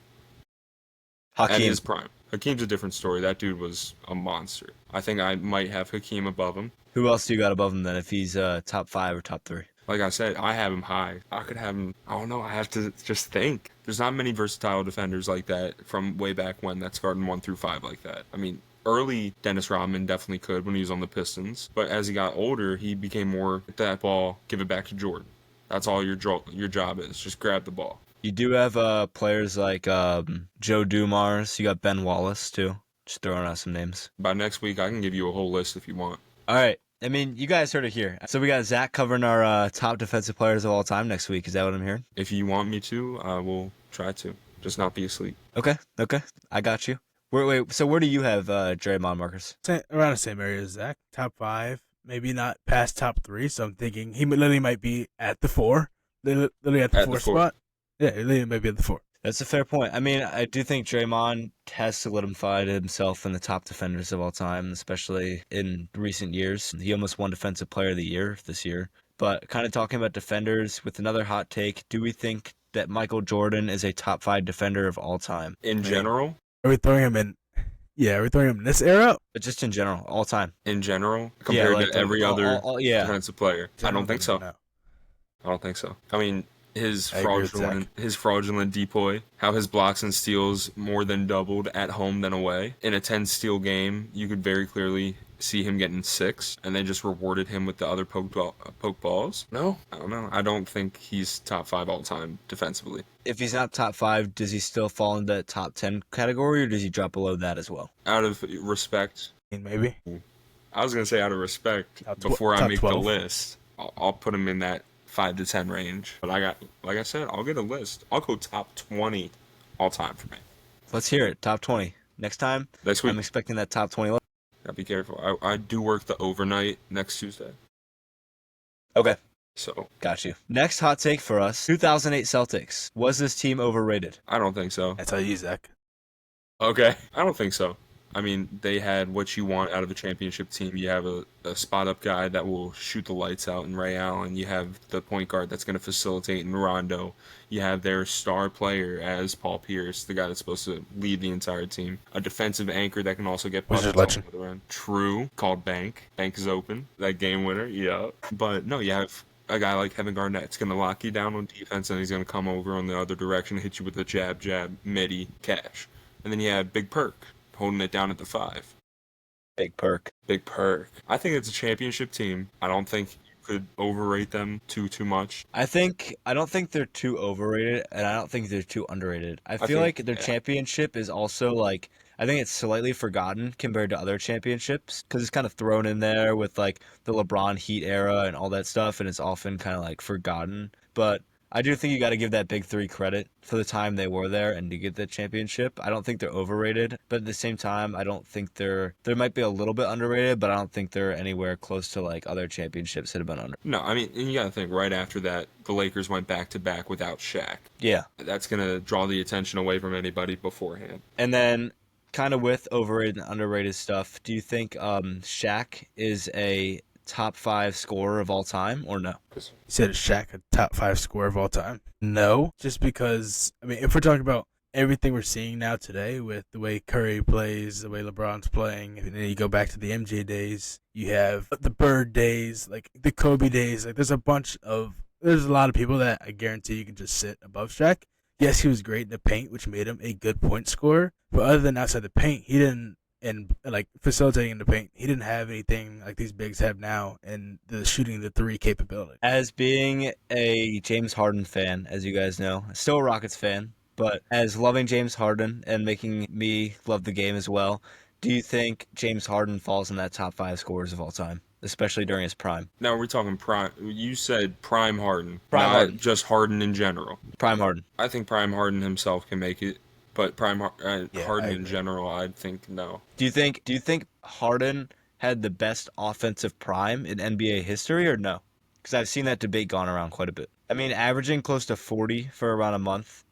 Hakeem. At his prime. Hakeem's a different story. That dude was a monster. I think I might have Hakeem above him. Who else do you got above him then if he's top 5 or top 3? Like I said, I have him high. I could have him, I don't know, I have to just think. There's not many versatile defenders like that from way back when that's guarding 1 through 5 like that. I mean, early Dennis Rodman definitely could when he was on the Pistons. But as he got older, he became more, get that ball, give it back to Jordan. That's all your job is. Just grab the ball. You do have players like Joe Dumars. You got Ben Wallace, too. Just throwing out some names. By next week, I can give you a whole list if you want. All right. I mean, you guys heard it here. So we got Zach covering our top defensive players of all time next week. Is that what I'm hearing? If you want me to, I will try to. Just not be asleep. Okay. I got you. Wait. So where do you have Draymond, Marcus? Around the same area as Zach. Top 5. Maybe not past top 3. So I'm thinking he literally might be at the 4. Literally at the 4 spot. Yeah, he literally might be at the 4. That's a fair point. I mean, I do think Draymond has solidified himself in the top defenders of all time, especially in recent years. He almost won Defensive Player of the Year this year. But kind of talking about defenders with another hot take, do we think that Michael Jordan is a top 5 defender of all time? In general? Are we throwing him in? Yeah, are we throwing him in this era? But just in general, all time. In general? Compared to every other yeah. defensive player? I don't think so. No. I don't think so. I mean, his I agree with fraudulent depoy, how his blocks and steals more than doubled at home than away. In a 10-steal game, you could very clearly see him getting 6, and they just rewarded him with the other poke balls. No, I don't know. I don't think he's top 5 all time defensively. If he's not top 5, does he still fall into that top 10 category, or does he drop below that as well? Out of respect, Maybe. I was gonna say out of respect before I make the list, I'll put him in that 5 to 10 range. But like I said, I'll get a list. I'll go top 20 all time for me. Let's hear it. Top 20. Next time, Next week. I'm expecting that top 20 list. Gotta be careful. I do work the overnight next Tuesday. Okay. So. Got you. Next hot take for us. 2008 Celtics. Was this team overrated? I don't think so. That's how you, Zach. Okay. I don't think so. I mean, they had what you want out of a championship team. You have a spot-up guy that will shoot the lights out in Ray Allen. You have the point guard that's going to facilitate in Rondo. You have their star player as Paul Pierce, the guy that's supposed to lead the entire team. A defensive anchor that can also get buckets on the other end. True, called Bank. Bank is open. That game winner, yeah. But no, you have a guy like Kevin Garnett's going to lock you down on defense, and he's going to come over on the other direction and hit you with a jab, midi, cash. And then you have Big Perk holding it down at the 5. Big Perk. I think it's a championship team. I don't think you could overrate them too much. I don't think they're too overrated, and I don't think they're too underrated. I feel like their championship is also like, I think it's slightly forgotten compared to other championships because it's kind of thrown in there with like the LeBron Heat era and all that stuff, and it's often kind of like forgotten. But I do think you got to give that big 3 credit for the time they were there and to get the championship. I don't think they're overrated, but at the same time, I don't think they might be a little bit underrated, but I don't think they're anywhere close to like other championships that have been under. No, I mean, and you got to think right after that, the Lakers went back to back without Shaq. Yeah. That's going to draw the attention away from anybody beforehand. And then kind of with overrated and underrated stuff, do you think Shaq is a top 5 scorer of all time or no? You said Shaq a top 5 scorer of all time? No, just because, I mean, if we're talking about everything we're seeing now today with the way Curry plays, the way LeBron's playing, and then you go back to the MJ days, you have the Bird days, like the Kobe days, like there's a lot of people that I guarantee you can just sit above Shaq. Yes, he was great in the paint, which made him a good point scorer, but other than outside the paint, he didn't. And like facilitating in the paint, he didn't have anything like these bigs have now, and the shooting the 3 capability. As being a James Harden fan, as you guys know, still a Rockets fan, but as loving James Harden and making me love the game as well, do you think James Harden falls in that top 5 scorers of all time, especially during his prime? Now we're talking prime. You said prime Harden, not Harden. Just Harden in general. Prime Harden. I think prime Harden himself can make it. But Harden in general, I think no. Do you think Harden had the best offensive prime in NBA history or no? Because I've seen that debate gone around quite a bit. I mean, averaging close to 40 for around a month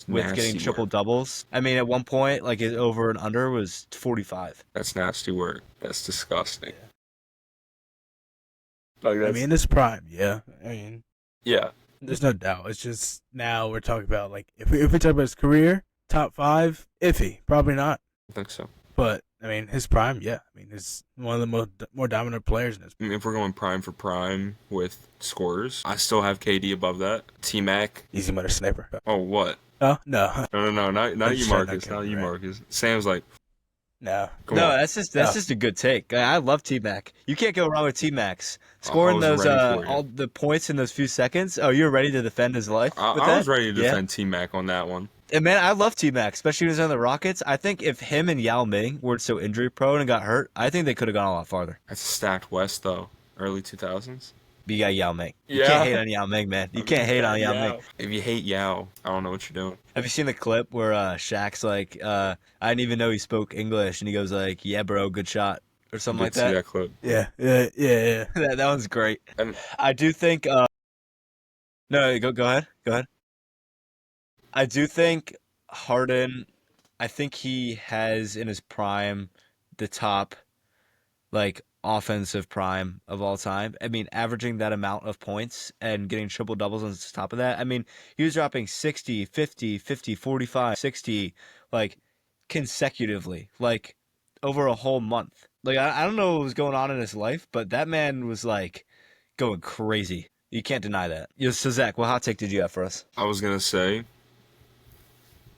with getting triple doubles. I mean, at one point, like his over and under was 45. That's nasty work. That's disgusting. Yeah. Like I mean, it's prime. Yeah. I mean, yeah. There's no doubt. It's just now we're talking about like if we talk about his career. Top 5, iffy, probably not. I think so. But I mean, his prime, yeah. I mean, he's one of the more dominant players in his. I mean, if we're going prime for prime with scorers, I still have KD above that. T-Mac, easy money sniper. Oh, what? Oh no, no, not you, Marcus. Not you, Marcus. Sam's like, no, that's just a good take. I love T-Mac. You can't go wrong with T-Macs. Scoring those all the points in those few seconds. Oh, you're ready to defend his life. I was ready to defend T-Mac on that one. And man, I love T-Mac, especially when he was on the Rockets. I think if him and Yao Ming weren't so injury prone and got hurt, I think they could have gone a lot farther. That's a stacked West though, early 2000s. But you got Yao Ming. You can't hate on Yao Ming, man. You can't hate on Yao Ming. If you hate Yao, I don't know what you're doing. Have you seen the clip where Shaq's like, I didn't even know he spoke English, and he goes like, "Yeah, bro, good shot," or something like that? See that clip? Yeah. that one's great. I do think. No, go ahead. I do think Harden, I think he has in his prime the top like offensive prime of all time. I mean, averaging that amount of points and getting triple doubles on top of that. I mean, he was dropping 60, 50, 50, 45, 60 like consecutively, like over a whole month. Like I don't know what was going on in his life, but that man was like going crazy. You can't deny that. So Zach, what hot take did you have for us? I was gonna say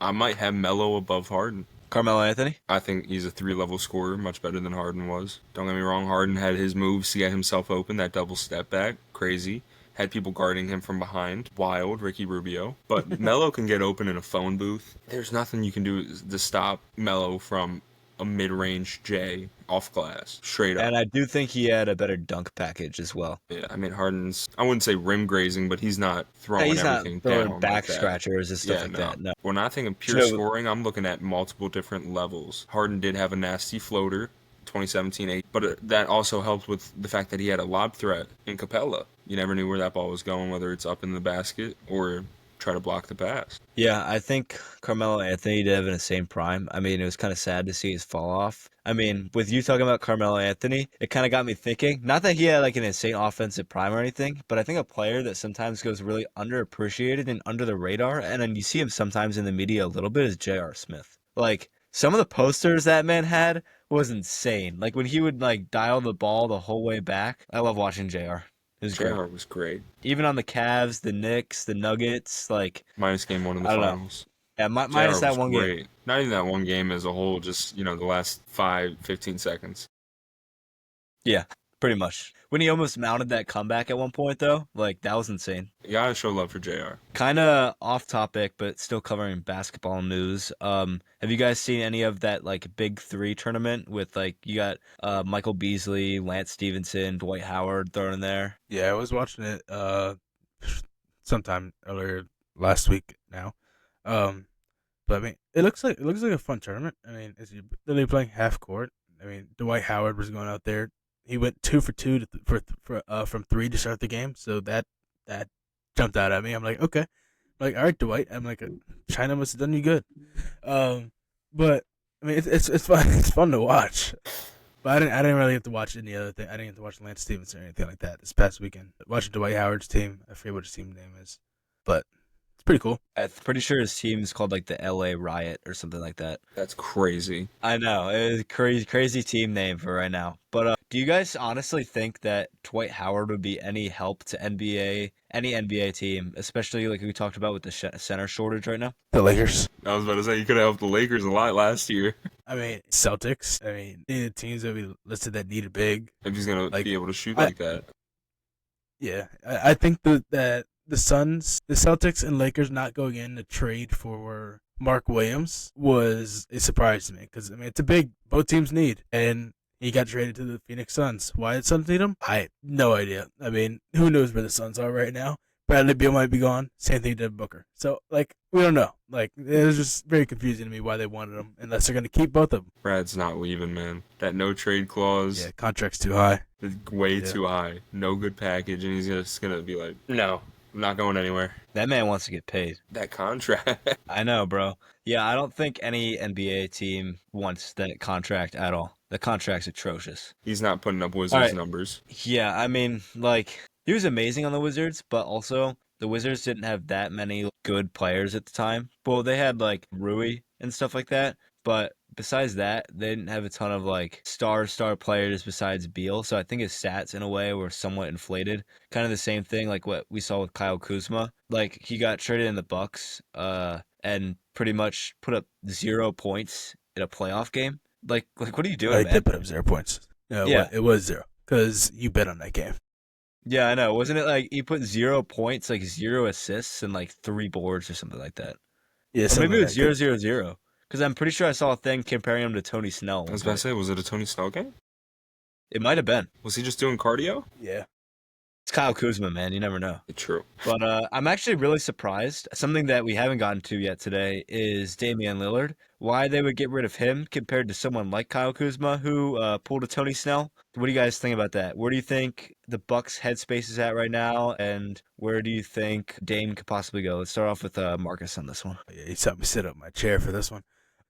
I might have Melo above Harden. Carmelo Anthony? I think he's a 3-level scorer, much better than Harden was. Don't get me wrong, Harden had his moves to get himself open, that double step back, crazy. Had people guarding him from behind, wild, Ricky Rubio. But Melo can get open in a phone booth. There's nothing you can do to stop Melo from a mid-range J off glass, straight up. And I do think he had a better dunk package as well. Yeah, I mean, Harden's, I wouldn't say rim grazing, but he's not throwing He's not everything throwing down back like that. scratchers and stuff Yeah, like no. that. No. When I think of pure No. scoring, I'm looking at multiple different levels. Harden did have a nasty floater, 2017-8, but that also helped with the fact that he had a lob threat in Capella. You never knew where that ball was going, whether it's up in the basket or try to block the pass. Yeah, I think Carmelo Anthony did have an insane prime. I mean, it was kind of sad to see his fall off. I mean, with you talking about Carmelo Anthony, it kind of got me thinking. Not that he had like an insane offensive prime or anything, but I think a player that sometimes goes really underappreciated and under the radar, and then you see him sometimes in the media a little bit, is J.R. Smith. Like, some of the posters that man had was insane. Like, when he would like dial the ball the whole way back, I love watching J.R. It was great. JR was great. Even on the Cavs, the Knicks, the Nuggets, like, Minus game one in the I don't know. finals. Yeah, JR minus that was one game. great. Not even that one game as a whole, just, the last 15 seconds. Yeah, pretty much. When he almost mounted that comeback at one point, though, like, that was insane. You gotta show love for JR. Kind of off topic, but still covering basketball news. Have you guys seen any of that, like, Big Three tournament with, like, you got Michael Beasley, Lance Stevenson, Dwight Howard thrown in there? Yeah, I was watching it sometime earlier last week now. But I mean, it looks like a fun tournament. I mean, is he literally playing half court? I mean, Dwight Howard was going out there. He went 2 for 2 from 3 to start the game, so that jumped out at me. I'm like, okay, like, all right, Dwight. I'm like, China must have done you good. But I mean, it's fun. It's fun to watch. But I didn't really get to watch any other thing. I didn't get to watch Lance Stevenson or anything like that this past weekend. Watching Dwight Howard's team. I forget what his team name is, but it's pretty cool. I'm pretty sure his team's called, like, the LA Riot or something like that. That's crazy. I know. It was a crazy team name for right now. But do you guys honestly think that Dwight Howard would be any help to any NBA team, especially like we talked about with the center shortage right now? The Lakers. I was about to say, you could have helped the Lakers a lot last year. I mean, Celtics. I mean, any of the teams that we listed that need a big. If he's going to be able to shoot like that. Yeah, I think that the Suns, the Celtics, and Lakers not going in to trade for Mark Williams was a surprise to me because, I mean, it's a big both teams need, and he got traded to the Phoenix Suns. Why did Suns need him? I have no idea. I mean, who knows where the Suns are right now? Bradley Beal might be gone. Same thing to Booker. So, like, we don't know. Like, it was just very confusing to me why they wanted him, unless they're going to keep both of them. Brad's not leaving, man. That no trade clause. Yeah, contract's too high. Is way too high. No good package, and he's just going to be like, no, I'm not going anywhere. That man wants to get paid. That contract. I know, bro. Yeah, I don't think any NBA team wants that contract at all. The contract's atrocious. He's not putting up Wizards numbers. Yeah, I mean, like, he was amazing on the Wizards, but also the Wizards didn't have that many good players at the time. Well, they had, like, Rui and stuff like that, but besides that, they didn't have a ton of, like, star players besides Beal, so I think his stats, in a way, were somewhat inflated. Kind of the same thing, like what we saw with Kyle Kuzma. Like, he got traded in the Bucks, and pretty much put up 0 points in a playoff game. Like, what are you doing, I man? did put up 0 points. No, Yeah. it was 0 because you bet on that game. Yeah, I know. Wasn't it like he put 0 points, like 0 assists, and like 3 boards or something like that? Yeah, Or maybe it was 0-0-0. Because I'm pretty sure I saw a thing comparing him to Tony Snell. I was about to say, was it a Tony Snell game? It might have been. Was he just doing cardio? Yeah. It's Kyle Kuzma, man. You never know. True. But I'm actually really surprised. Something that we haven't gotten to yet today is Damian Lillard. Why they would get rid of him compared to someone like Kyle Kuzma, who pulled a Tony Snell. What do you guys think about that? Where do you think the Bucks' headspace is at right now, and where do you think Dame could possibly go? Let's start off with Marcus on this one. Yeah, he saw me sit up in my chair for this one.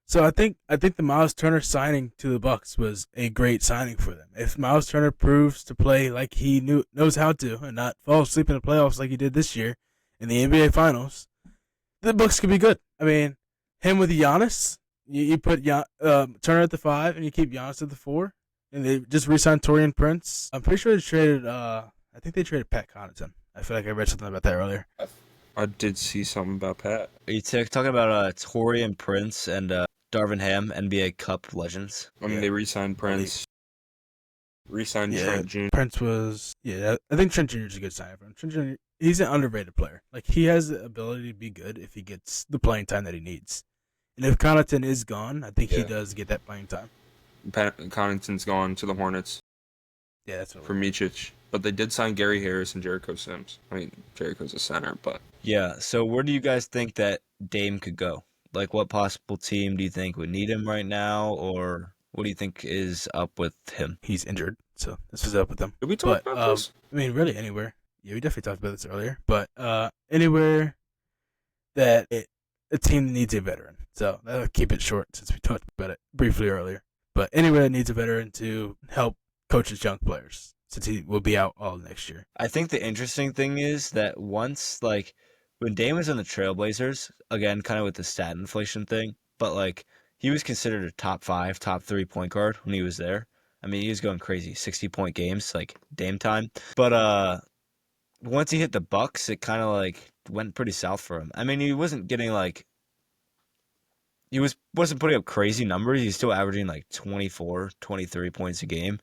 So I think the Miles Turner signing to the Bucks was a great signing for them. If Miles Turner proves to play like he knows how to and not fall asleep in the playoffs like he did this year in the NBA Finals, the Bucks could be good. I mean, him with Giannis, you put Turner at the 5 and you keep Giannis at the 4, and they just re-signed Torian Prince. I'm pretty sure they traded. I think they traded Pat Connaughton. I feel like I read something about that earlier. I did see something about Pat. Are you talking about Torian Prince and Darvin Ham, NBA Cup legends? I mean, they re-signed Prince. Re-signed Trent Jr. Prince was, I think Trent Jr. is a good sign for him. Trent Jr., he's an underrated player. Like, he has the ability to be good if he gets the playing time that he needs. And if Connaughton is gone, I think he does get that playing time. Connaughton's gone to the Hornets. Yeah, that's what for Micic. But they did sign Gary Harris and Jericho Sims. I mean, Jericho's a center, but... Yeah, so where do you guys think that Dame could go? Like, what possible team do you think would need him right now, or what do you think is up with him? He's injured, so this is up with him. Did we talk about this? I mean, really anywhere. Yeah, we definitely talked about this earlier. But anywhere that a team needs a veteran. So that'll keep it short since we talked about it briefly earlier. But anywhere that needs a veteran to help coach his young players, since he will be out all next year. I think the interesting thing is that once, like, when Dame was on the Trailblazers, again, kind of with the stat inflation thing, but, like, he was considered a top 5, top 3 point guard when he was there. I mean, he was going crazy, 60-point games, like, Dame time. But once he hit the Bucks, it kind of, like, went pretty south for him. I mean, he wasn't getting, like, wasn't putting up crazy numbers. He's still averaging, like, 24, 23 points a game.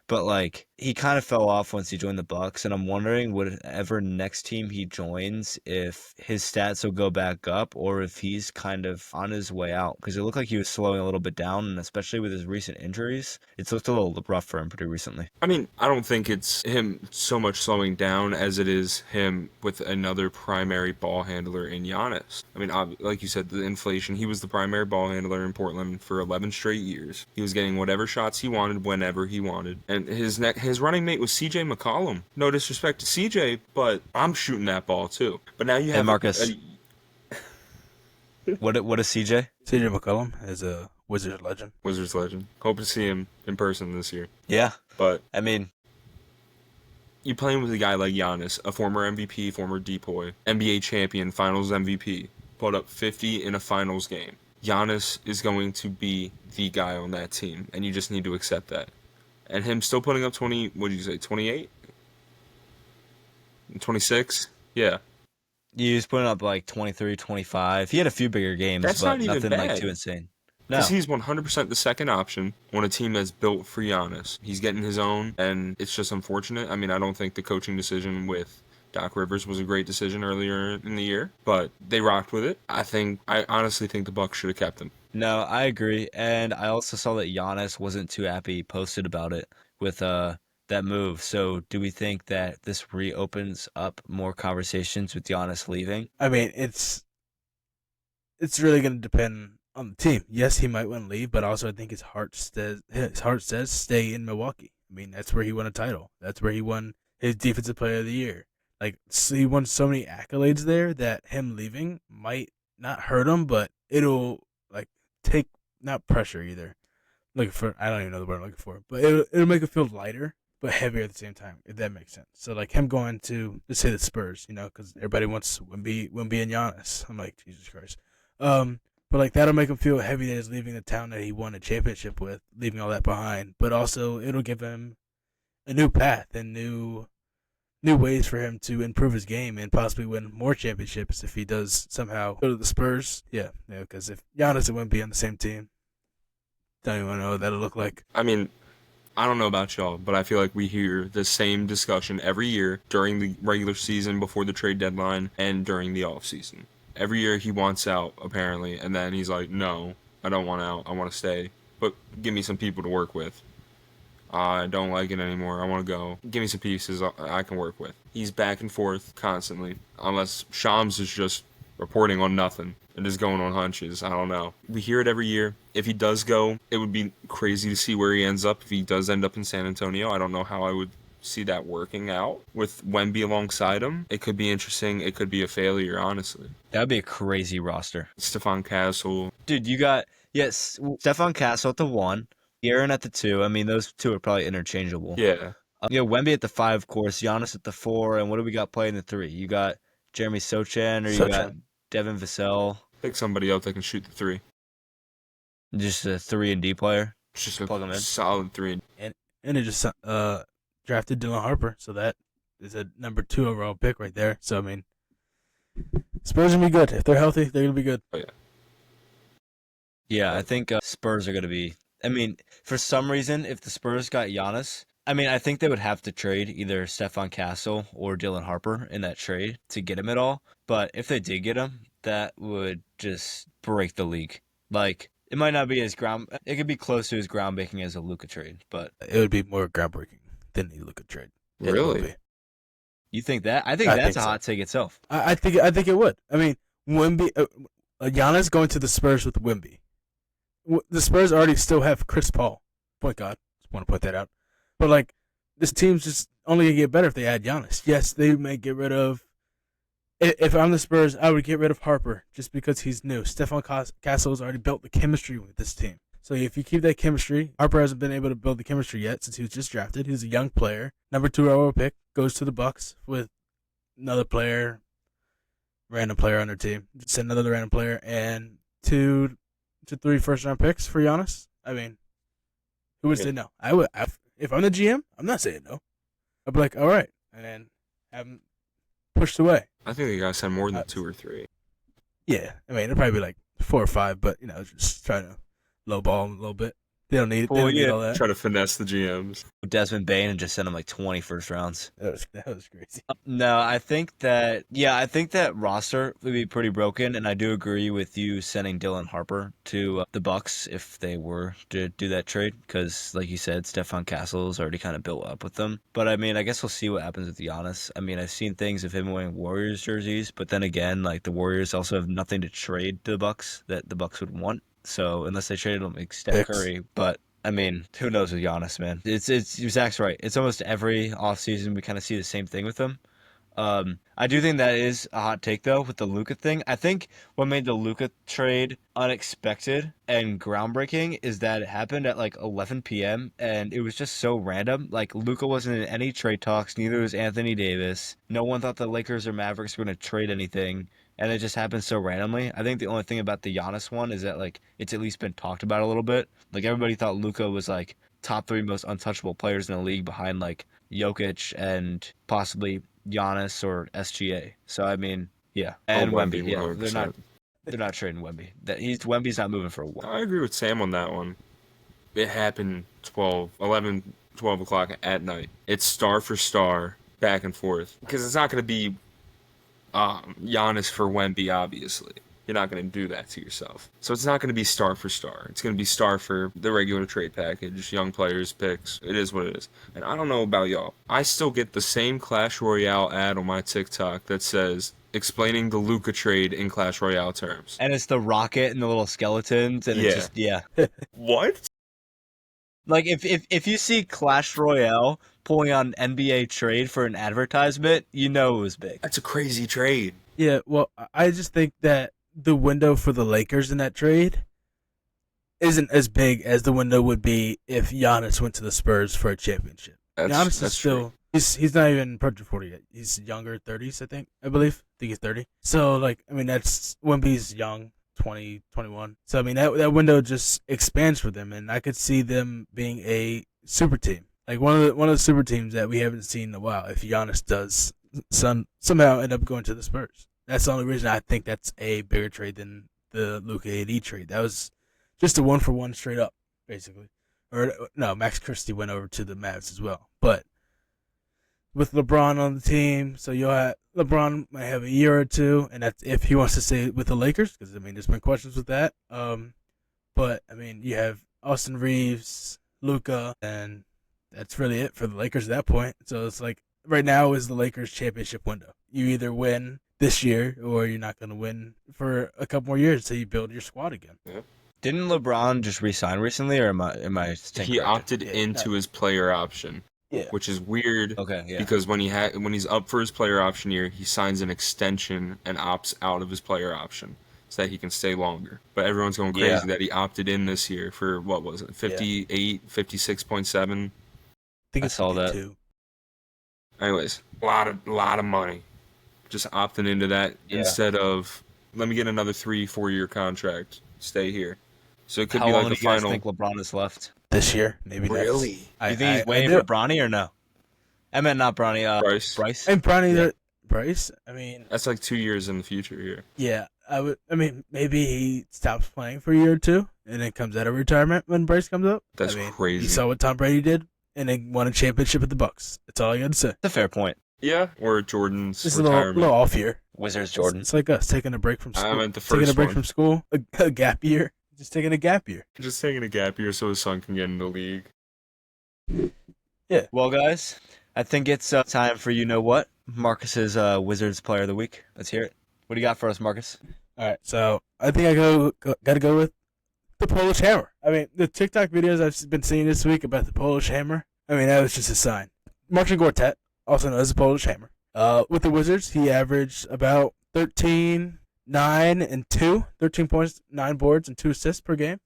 But, like, he kind of fell off once he joined the Bucks, and I'm wondering whatever next team he joins, if his stats will go back up or if he's kind of on his way out. Because it looked like he was slowing a little bit down, and especially with his recent injuries, it's looked a little rough for him pretty recently. I mean, I don't think it's him so much slowing down as it is him with another primary ball handler in Giannis. I mean, like you said, the inflation, he was the primary ball handler in Portland for 11 straight years. He was getting whatever shots he wanted whenever he wanted. And his running mate was CJ McCollum. No disrespect to CJ, but I'm shooting that ball too. But now you have Marcus. What is CJ? CJ McCollum is a Wizards legend. Wizards legend. Hope to see him in person this year. Yeah. But I mean, you're playing with a guy like Giannis, a former MVP, former DPOY, NBA champion, Finals MVP, put up 50 in a Finals game. Giannis is going to be the guy on that team, and you just need to accept that. And him still putting up 20, what did you say, 28? 26? Yeah. He was putting up like 23, 25. He had a few bigger games, That's but not even nothing bad. like too insane. No. Because he's 100% the second option on a team that's built for Giannis. He's getting his own, and it's just unfortunate. I mean, I don't think the coaching decision with Doc Rivers was a great decision earlier in the year, but they rocked with it. I honestly think the Bucks should have kept him. No, I agree. And I also saw that Giannis wasn't too happy. He posted about it with that move. So do we think that this reopens up more conversations with Giannis leaving? I mean, it's really going to depend on the team. Yes, he might want to leave, but also I think his heart says stay in Milwaukee. I mean, that's where he won a title. That's where he won his Defensive Player of the Year. Like, he won so many accolades there that him leaving might not hurt him, but it'll take not pressure either. I don't even know the word I'm looking for, but it'll make it feel lighter but heavier at the same time, if that makes sense. So like him going to, let's say, the Spurs, because everybody wants Wemby and Giannis. I'm like, Jesus Christ. But like that'll make him feel heavy that he's leaving the town that he won a championship with, leaving all that behind. But also it'll give him a new path and new ways for him to improve his game and possibly win more championships if he does somehow go to the Spurs. Yeah, because if Giannis and Wemby on the same team, don't even know what that'll look like. I mean, I don't know about y'all, but I feel like we hear the same discussion every year during the regular season, before the trade deadline, and during the offseason. Every year he wants out, apparently, and then he's like, no, I don't want out, I want to stay, but give me some people to work with. I don't like it anymore. I want to go. Give me some pieces I can work with. He's back and forth constantly, unless Shams is just reporting on nothing and is going on hunches. I don't know. We hear it every year. If he does go, it would be crazy to see where he ends up. If he does end up in San Antonio, I don't know how I would see that working out with Wemby alongside him. It could be interesting. It could be a failure, honestly. That would be a crazy roster. Stephon Castle. Dude, you got, yes, Stephon Castle at the 1, Aaron at the 2. I mean, those two are probably interchangeable. Yeah. Wemby at the 5, of course, Giannis at the 4, and what do we got playing the 3? You got Jeremy Sochan, or you got Devin Vassell? Pick somebody else that can shoot the 3. Just a 3 and D player? Just plug him in. Solid 3. And it just drafted Dylan Harper, so that is a number 2 overall pick right there. So, I mean, Spurs are going to be good. If they're healthy, they're going to be good. Oh, yeah. Yeah, I think Spurs are going to be... I mean, for some reason, if the Spurs got Giannis, I mean, I think they would have to trade either Stephon Castle or Dylan Harper in that trade to get him at all. But if they did get him, that would just break the league. Like, it might not be as it could be close to as groundbreaking as a Luka trade, but it would be more groundbreaking than the Luka trade. Really? You think that? I think that's a hot take itself. I think it would. I mean, Wemby, Giannis going to the Spurs with Wemby. The Spurs already still have Chris Paul, point guard. Just want to point that out. But like, this team's just only gonna get better if they add Giannis. Yes, they may get rid of. If I'm the Spurs, I would get rid of Harper just because he's new. Stephon Castle has already built the chemistry with this team. So if you keep that chemistry, Harper hasn't been able to build the chemistry yet since he was just drafted. He's a young player, number 2 overall pick, goes to the Bucks with another player, random player on their team. Just another random player and 2 to 3 first-round picks for Giannis. I mean, who would say no? If I'm the GM, I'm not saying no. I'd be like, all right, and then have him pushed away. I think they gotta send more than 2 or 3. Yeah, I mean, it'll probably be like 4 or 5, but just trying to lowball them a little bit. They don't need all that. Try to finesse the GMs. Desmond Bane and just send him like 20 first rounds. That was crazy. No, I think that roster would be pretty broken, and I do agree with you sending Dylan Harper to the Bucks if they were to do that trade, because like you said, Stephon Castle is already kind of built up with them. But I mean, I guess we'll see what happens with Giannis. I mean, I've seen things of him wearing Warriors jerseys, but then again, like the Warriors also have nothing to trade to the Bucks that the Bucks would want. So unless they traded him like Steph Curry, but I mean, who knows with Giannis, man? It's Zach's right. It's almost every offseason we kind of see the same thing with him. I do think that is a hot take though with the Luka thing. I think what made the Luka trade unexpected and groundbreaking is that it happened at like 11 p.m. and it was just so random. Like Luka wasn't in any trade talks, neither was Anthony Davis. No one thought the Lakers or Mavericks were going to trade anything. And it just happened so randomly. I think the only thing about the Giannis one is that like it's at least been talked about a little bit. Like everybody thought Luka was like top 3 most untouchable players in the league behind like Jokic and possibly Giannis or SGA. So I mean, yeah, and Wemby. Yeah, they're not trading Wemby. Wemby's not moving for a while. I agree with Sam on that one. It happened 12 o'clock at night. It's star for star, back and forth, because it's not going to be Giannis for Wemby, obviously. You're not going to do that to yourself. So it's not going to be star for star. It's going to be star for the regular trade package, young players, picks. It is what it is. And I don't know about y'all. I still get the same Clash Royale ad on my TikTok that says, explaining the Luka trade in Clash Royale terms. And it's the rocket and the little skeletons. And it's just, What? Like, if you see Clash Royale pulling on NBA trade for an advertisement, you know it was big. That's a crazy trade. Yeah, well, I just think that the window for the Lakers in that trade isn't as big as the window would be if Giannis went to the Spurs for a championship. Giannis is still he's not even approaching 40 yet. He's younger, 30s, I believe. I think he's 30. So like, I mean, that's Wemby's young, 20, 21. So I mean, that window just expands for them, and I could see them being a super team, like one of the super teams that we haven't seen in a while. If Giannis does somehow end up going to the Spurs, that's the only reason I think that's a bigger trade than the Luka AD trade. That was just a 1-for-1 straight up, basically. Or no, Max Christie went over to the Mavs as well, but with LeBron on the team, so LeBron might have a year or two, and that's if he wants to stay with the Lakers, because I mean, there's been questions with that. But I mean, you have Austin Reeves, Luka, and that's really it for the Lakers at that point. So it's like right now is the Lakers championship window. You either win this year or you're not going to win for a couple more years until you build your squad again. Yeah. Didn't LeBron just resign recently, or am I He opted into his player option, which is weird. Okay, yeah. Because when he's up for his player option year, he signs an extension and opts out of his player option so that he can stay longer. But everyone's going crazy that he opted in this year for what was it, 58, 56.7. I think I saw that. Anyways, a lot of money. Just opting into that instead of let me get another 3-4 year contract, stay here. So it could How be long like do a you guys final. think LeBron is left? This year, maybe Really? You think he's waiting for Bronny or no? I meant not Bronny. Bryce. And Bronny, Bryce. I mean, That's like 2 years in the future here. yeah, I would. I mean, maybe he stops playing for a year or two, and then comes out of retirement when Bryce comes up. That's crazy. You saw what Tom Brady did, and then won a championship with the Bucks. That's all I got to say. That's a fair point. Yeah, or Jordan's It's retirement. a little off year. Wizards Jordan. It's like us taking a break from school. I meant the taking a first break one. from school, a gap year. Just taking a gap year. Just taking a gap year so his son can get in the league. Yeah. Well, guys, I think it's time for you know what Marcus's Wizards Player of the Week. Let's hear it. What do you got for us, Marcus? All right, so I think I got to go with the Polish Hammer. I mean, the TikTok videos I've been seeing this week about the Polish Hammer. I mean, that was just a sign. Marcin Gortat, also known as the Polish Hammer. With the Wizards, he averaged about 13, 9, and 2. 13 points, 9 boards, and 2 assists per game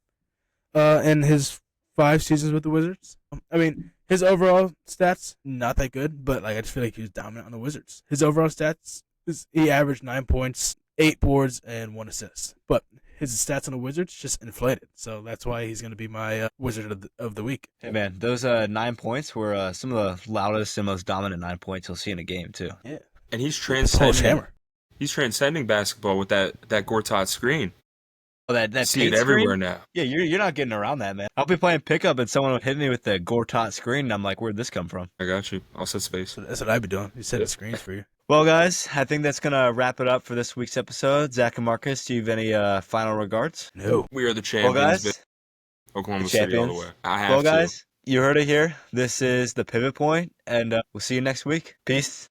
in his 5 seasons with the Wizards. I mean, his overall stats, not that good, but like I just feel like he was dominant on the Wizards. His overall stats, he averaged 9 points, 8 boards, and 1 assist. But his stats on the Wizards just inflated. So that's why he's going to be my Wizard of the Week. Hey, man, those 9 points were some of the loudest and most dominant 9 points you'll see in a game, too. Yeah. And he's Polish transcending. Hammer. He's transcending basketball with that Gortat screen. Oh, that See it paint everywhere screen? now. Yeah, you're not getting around that, man. I'll be playing pickup and someone will hit me with the Gortat screen, and I'm like, where'd this come from? I got you. I'll set space. So that's what I'd be doing. He's setting screens for you. Well, guys, I think that's going to wrap it up for this week's episode. Zach and Marcus, do you have any final regards? No. We are the Well, champions. guys, Oklahoma the City all the champions. way. I have well, to. guys, you heard it here. This is the Pivot Point, and we'll see you next week. Peace.